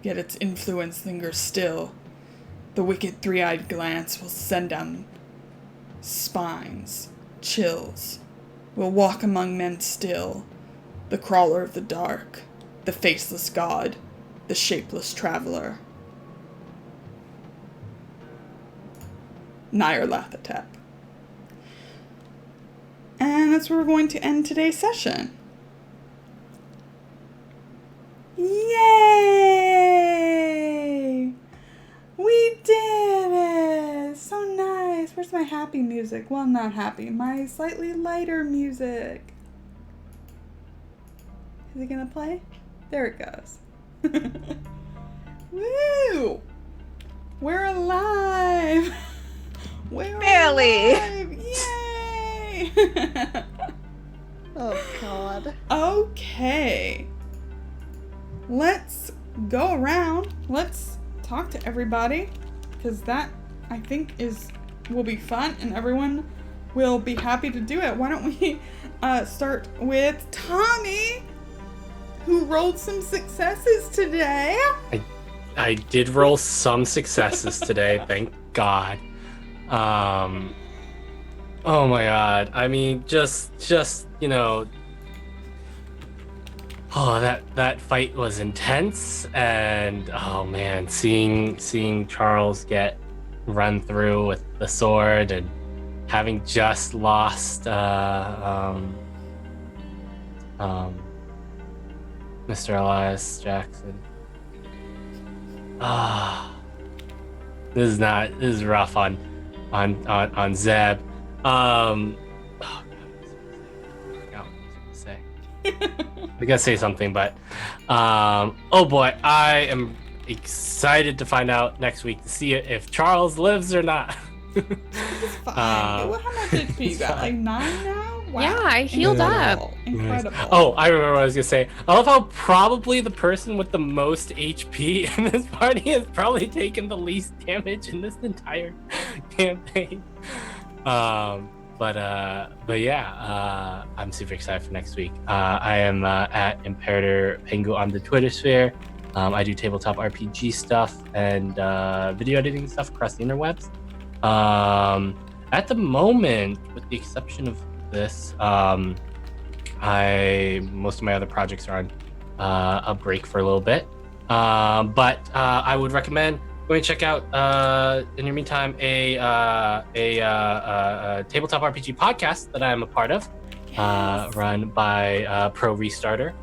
Yet its influence lingers still. The wicked three-eyed glance will send down spines, chills, will walk among men still, the crawler of the dark, the faceless god, the shapeless traveler. Nyarlathotep. And that's where we're going to end today's session. Yay! We did it! So nice. Where's my happy music? Well, not happy. My slightly lighter music. Is it gonna play? There it goes. Woo! We're alive! We're Barely. alive! Yay! Oh, God. Okay. Let's go around everybody, because that, I think, will be fun, and everyone will be happy to do it. Why don't we start with Tommy, who rolled some successes today? I did roll some successes today, thank God. Oh my God. I mean, just you know, oh, that fight was intense, and oh man, seeing Charles get run through with the sword, and having just lost Mr. Elias Jackson. This is rough on Zeb. Oh God, what was I gonna say something, but oh boy, I am excited to find out next week to see if Charles lives or not. It's fine. How much HP you got? Like 9 now? Wow. Yeah, I healed up. Incredible. Oh, I remember what I was gonna say. I love how probably the person with the most HP in this party has probably taken the least damage in this entire campaign. But yeah, I'm super excited for next week. I am at Imperator Pengu on the Twitter sphere. I do tabletop RPG stuff and video editing stuff across the interwebs. At the moment, with the exception of this, most of my other projects are on a break for a little bit. But I would recommend going to check out, in your meantime, a tabletop RPG podcast that I am a part of, run by Pro Restarter.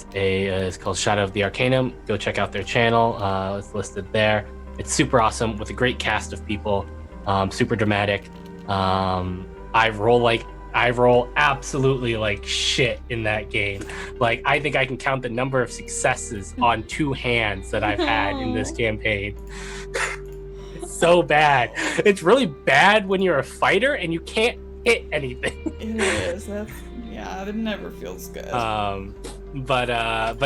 It's called Shadow of the Arcanum. Go check out their channel. It's listed there. It's super awesome with a great cast of people. Super dramatic. I roll absolutely like shit in that game. Like, I think I can count the number of successes on 2 hands that I've had in this campaign. It's so bad. It's really bad when you're a fighter and you can't hit anything. It is. It never feels good. But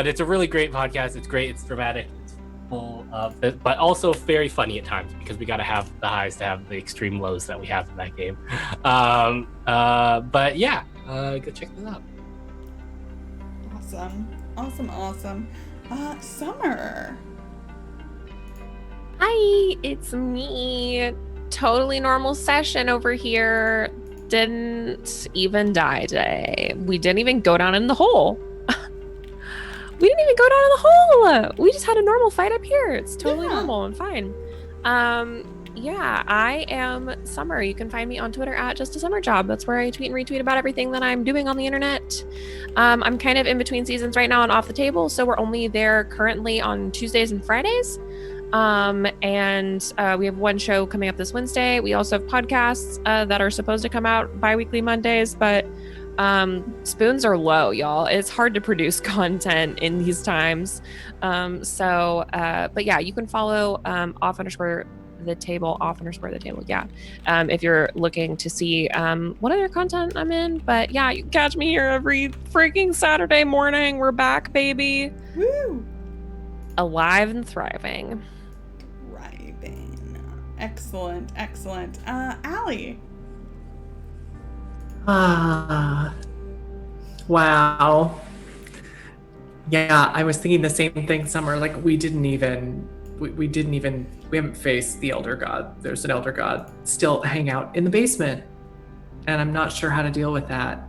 it's a really great podcast. It's great. It's dramatic. It's full of it, but also very funny at times, because we got to have the highs to have the extreme lows that we have in that game. But yeah, go check this out. Awesome. Summer. Hi, it's me. Totally normal session over here. Didn't even die today. We didn't even go down in the hole. We didn't even go down in the hole. We just had a normal fight up here. It's totally normal and fine. Yeah, I am Summer. You can find me on Twitter at JustASummerJob. That's where I tweet and retweet about everything that I'm doing on the internet. I'm kind of in between seasons right now on Off the Table, so we're only there currently on Tuesdays and Fridays. And we have one show coming up this Wednesday. We also have podcasts that are supposed to come out bi-weekly Mondays, but spoons are low, y'all. It's hard to produce content in these times. But yeah, you can follow off_the table. Yeah. If you're looking to see what other content I'm in. But yeah, you can catch me here every freaking Saturday morning. We're back, baby. Woo! Alive and thriving. Excellent. Allie. Wow. Yeah, I was thinking the same thing, Summer. Like, we haven't faced the Elder God. There's an Elder God still hang out in the basement, and I'm not sure how to deal with that.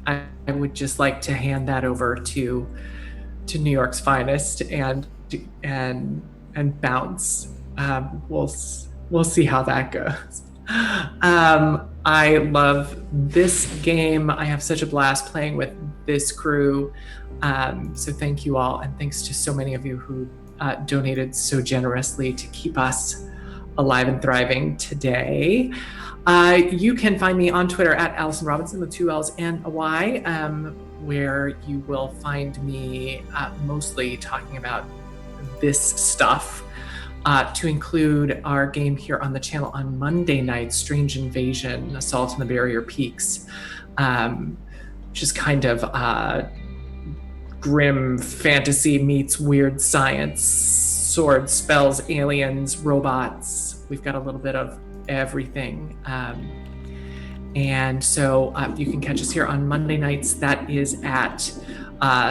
I would just like to hand that over to New York's finest and bounce. We'll see how that goes. I love this game. I have such a blast playing with this crew. So thank you all, and thanks to so many of you who donated so generously to keep us alive and thriving today. You can find me on Twitter at Allison Robinson with 2 L's and a Y, where you will find me mostly talking about this stuff, to include our game here on the channel on Monday night, Strange Invasion, Assault on the Barrier Peaks, which is kind of grim fantasy meets weird science, swords, spells, aliens, robots. We've got a little bit of everything. And so you can catch us here on Monday nights. That is at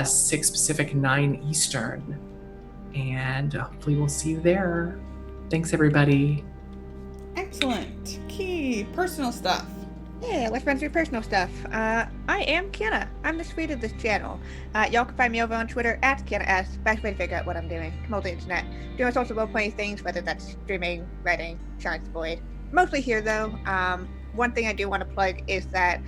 6 Pacific, 9 Eastern. And hopefully we'll see you there. Thanks, everybody. Excellent. Key, personal stuff. Yeah, let's run through personal stuff. I am Kienna. I'm the sweet of this channel. Y'all can find me over on Twitter at KiennaS. Best way to figure out what I'm doing. I'm on the internet. Doing all sorts of role-playing things, whether that's streaming, writing, Shards Void. Mostly here, though. One thing I do want to plug is that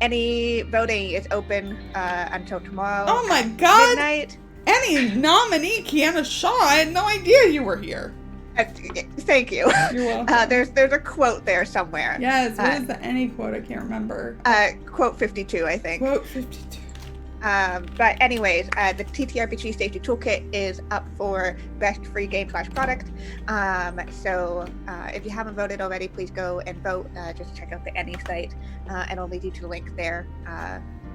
any voting is open until tomorrow. Oh my god! Midnight. Any nominee, Kienna Shaw. I had no idea you were here. Thank you. You're welcome. There's a quote there somewhere. Yes, what is the any quote? I can't remember. Quote 52, I think. Quote 52. But anyways, the TTRPG Safety Toolkit is up for best free game/product. So if you haven't voted already, please go and vote. Just check out the Any site, and I'll lead you to the link there.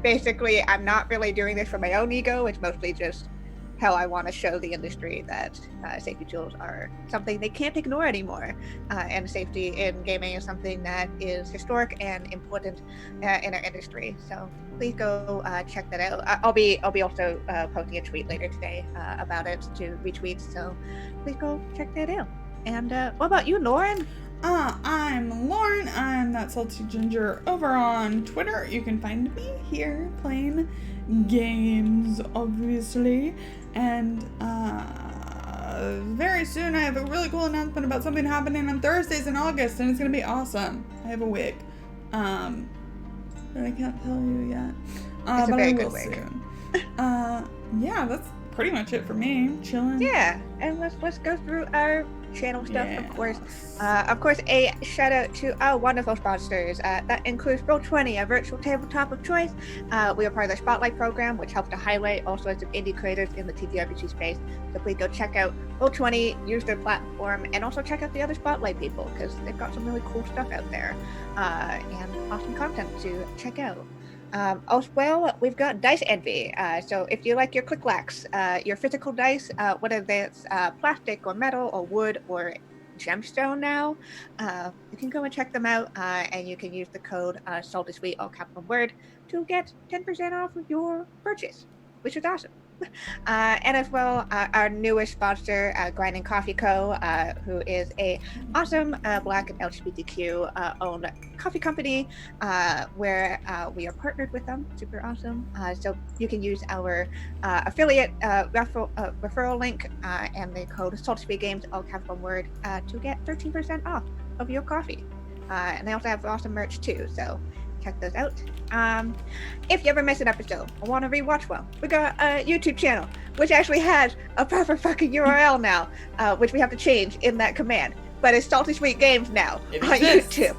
Basically, I'm not really doing this for my own ego. It's mostly just how I want to show the industry that safety tools are something they can't ignore anymore, and safety in gaming is something that is historic and important in our industry. So please go check that out. I'll be also posting a tweet later today about it to retweet. So please go check that out. And what about you, Lauren? I'm Lauren. I'm that salty ginger over on Twitter. You can find me here playing games, obviously. And very soon I have a really cool announcement about something happening on Thursdays in August, and it's gonna be awesome. I have a wig, but I can't tell you yet. It's a very good wig. Soon. Yeah, that's pretty much it for me. Chilling. Yeah, and let's go through our channel stuff, of course. A shout out to our wonderful sponsors. That includes Roll20, a virtual tabletop of choice. We are part of the Spotlight program, which helps to highlight all sorts of indie creators in the TTRPG space. So please go check out Roll20, use their platform, and also check out the other Spotlight people, because they've got some really cool stuff out there, and awesome content to check out. As well, we've got Dice Envy. So if you like your click-lacks, your physical dice, whether that's plastic or metal or wood or gemstone now, you can go and check them out, and you can use the code saltysweet, all capital word, to get 10% off of your purchase, which is awesome. And as well, our newest sponsor, Grinding Coffee Co., who is a awesome Black and LGBTQ owned coffee company, where we are partnered with them. Super awesome. So you can use our affiliate referral link and the code saltysweetgames, all capital word, to get 13% off of your coffee. And they also have awesome merch too. So check those out. If you ever miss an episode or want to rewatch one, we got a YouTube channel, which actually has a proper fucking URL now, which we have to change in that command. But it's Salty Sweet Games now on YouTube.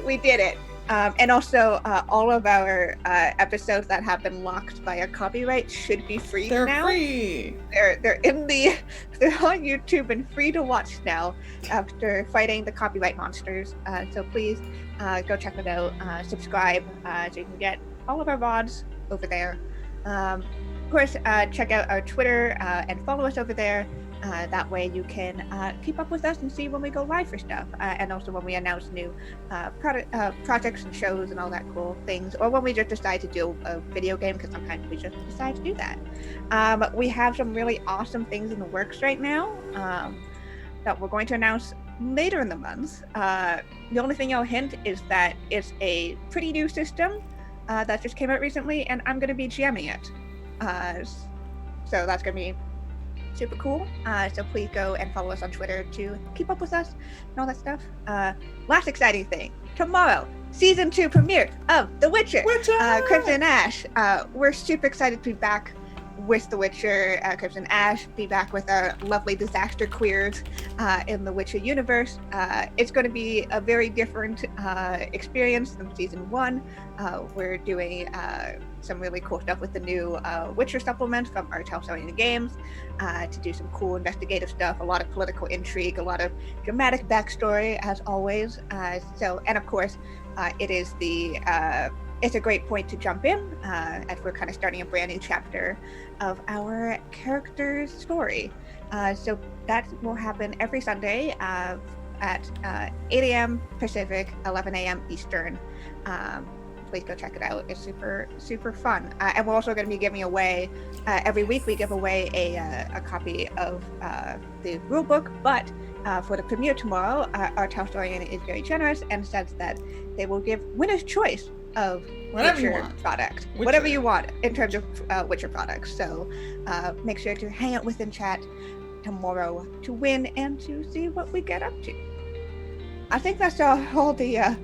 We did it. And also, all of our episodes that have been locked by a copyright should be free now. They're free. They're on YouTube and free to watch now after fighting the copyright monsters. So please go check it out. Subscribe so you can get all of our VODs over there. Of course, check out our Twitter and follow us over there. That way you can keep up with us and see when we go live for stuff, and also when we announce new projects and shows and all that cool things, or when we just decide to do a video game, because sometimes we just decide to do that. We have some really awesome things in the works right now that we're going to announce later in the month. The only thing I'll hint is that it's a pretty new system that just came out recently, and I'm going to be GMing it. So that's going to be super cool. So please go and follow us on Twitter to keep up with us and all that stuff. Last exciting thing, tomorrow, season 2 premiere of The Witcher. Crimson Ash. We're super excited to be back with The Witcher. Crimson Ash, be back with our lovely disaster queers in the Witcher universe. It's going to be a very different experience than season 1. We're doing some really cool stuff with the new Witcher supplement from our Telltale Games to do some cool investigative stuff, a lot of political intrigue, a lot of dramatic backstory as always. And of course, it is it's a great point to jump in as we're kind of starting a brand new chapter of our character's story. So that will happen every Sunday at 8 a.m. Pacific, 11 a.m. Eastern. Please go check it out. It's super, super fun. And we're also going to be giving away, every week we give away a copy of the rule book, but for the premiere tomorrow, our Tolstoyan is very generous and says that they will give winner's choice of Whatever you Witcher want. product. Witcher. Whatever you want in terms of Witcher products. So make sure to hang out within chat tomorrow to win and to see what we get up to. I think that's all the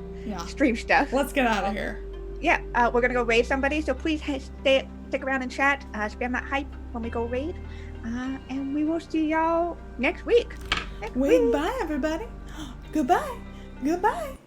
stream stuff. Let's get out of here. Yeah, we're gonna go raid somebody, so please stick around and chat. Spam that hype when we go raid, and we will see y'all next week. Wait, bye, everybody. Goodbye. Goodbye.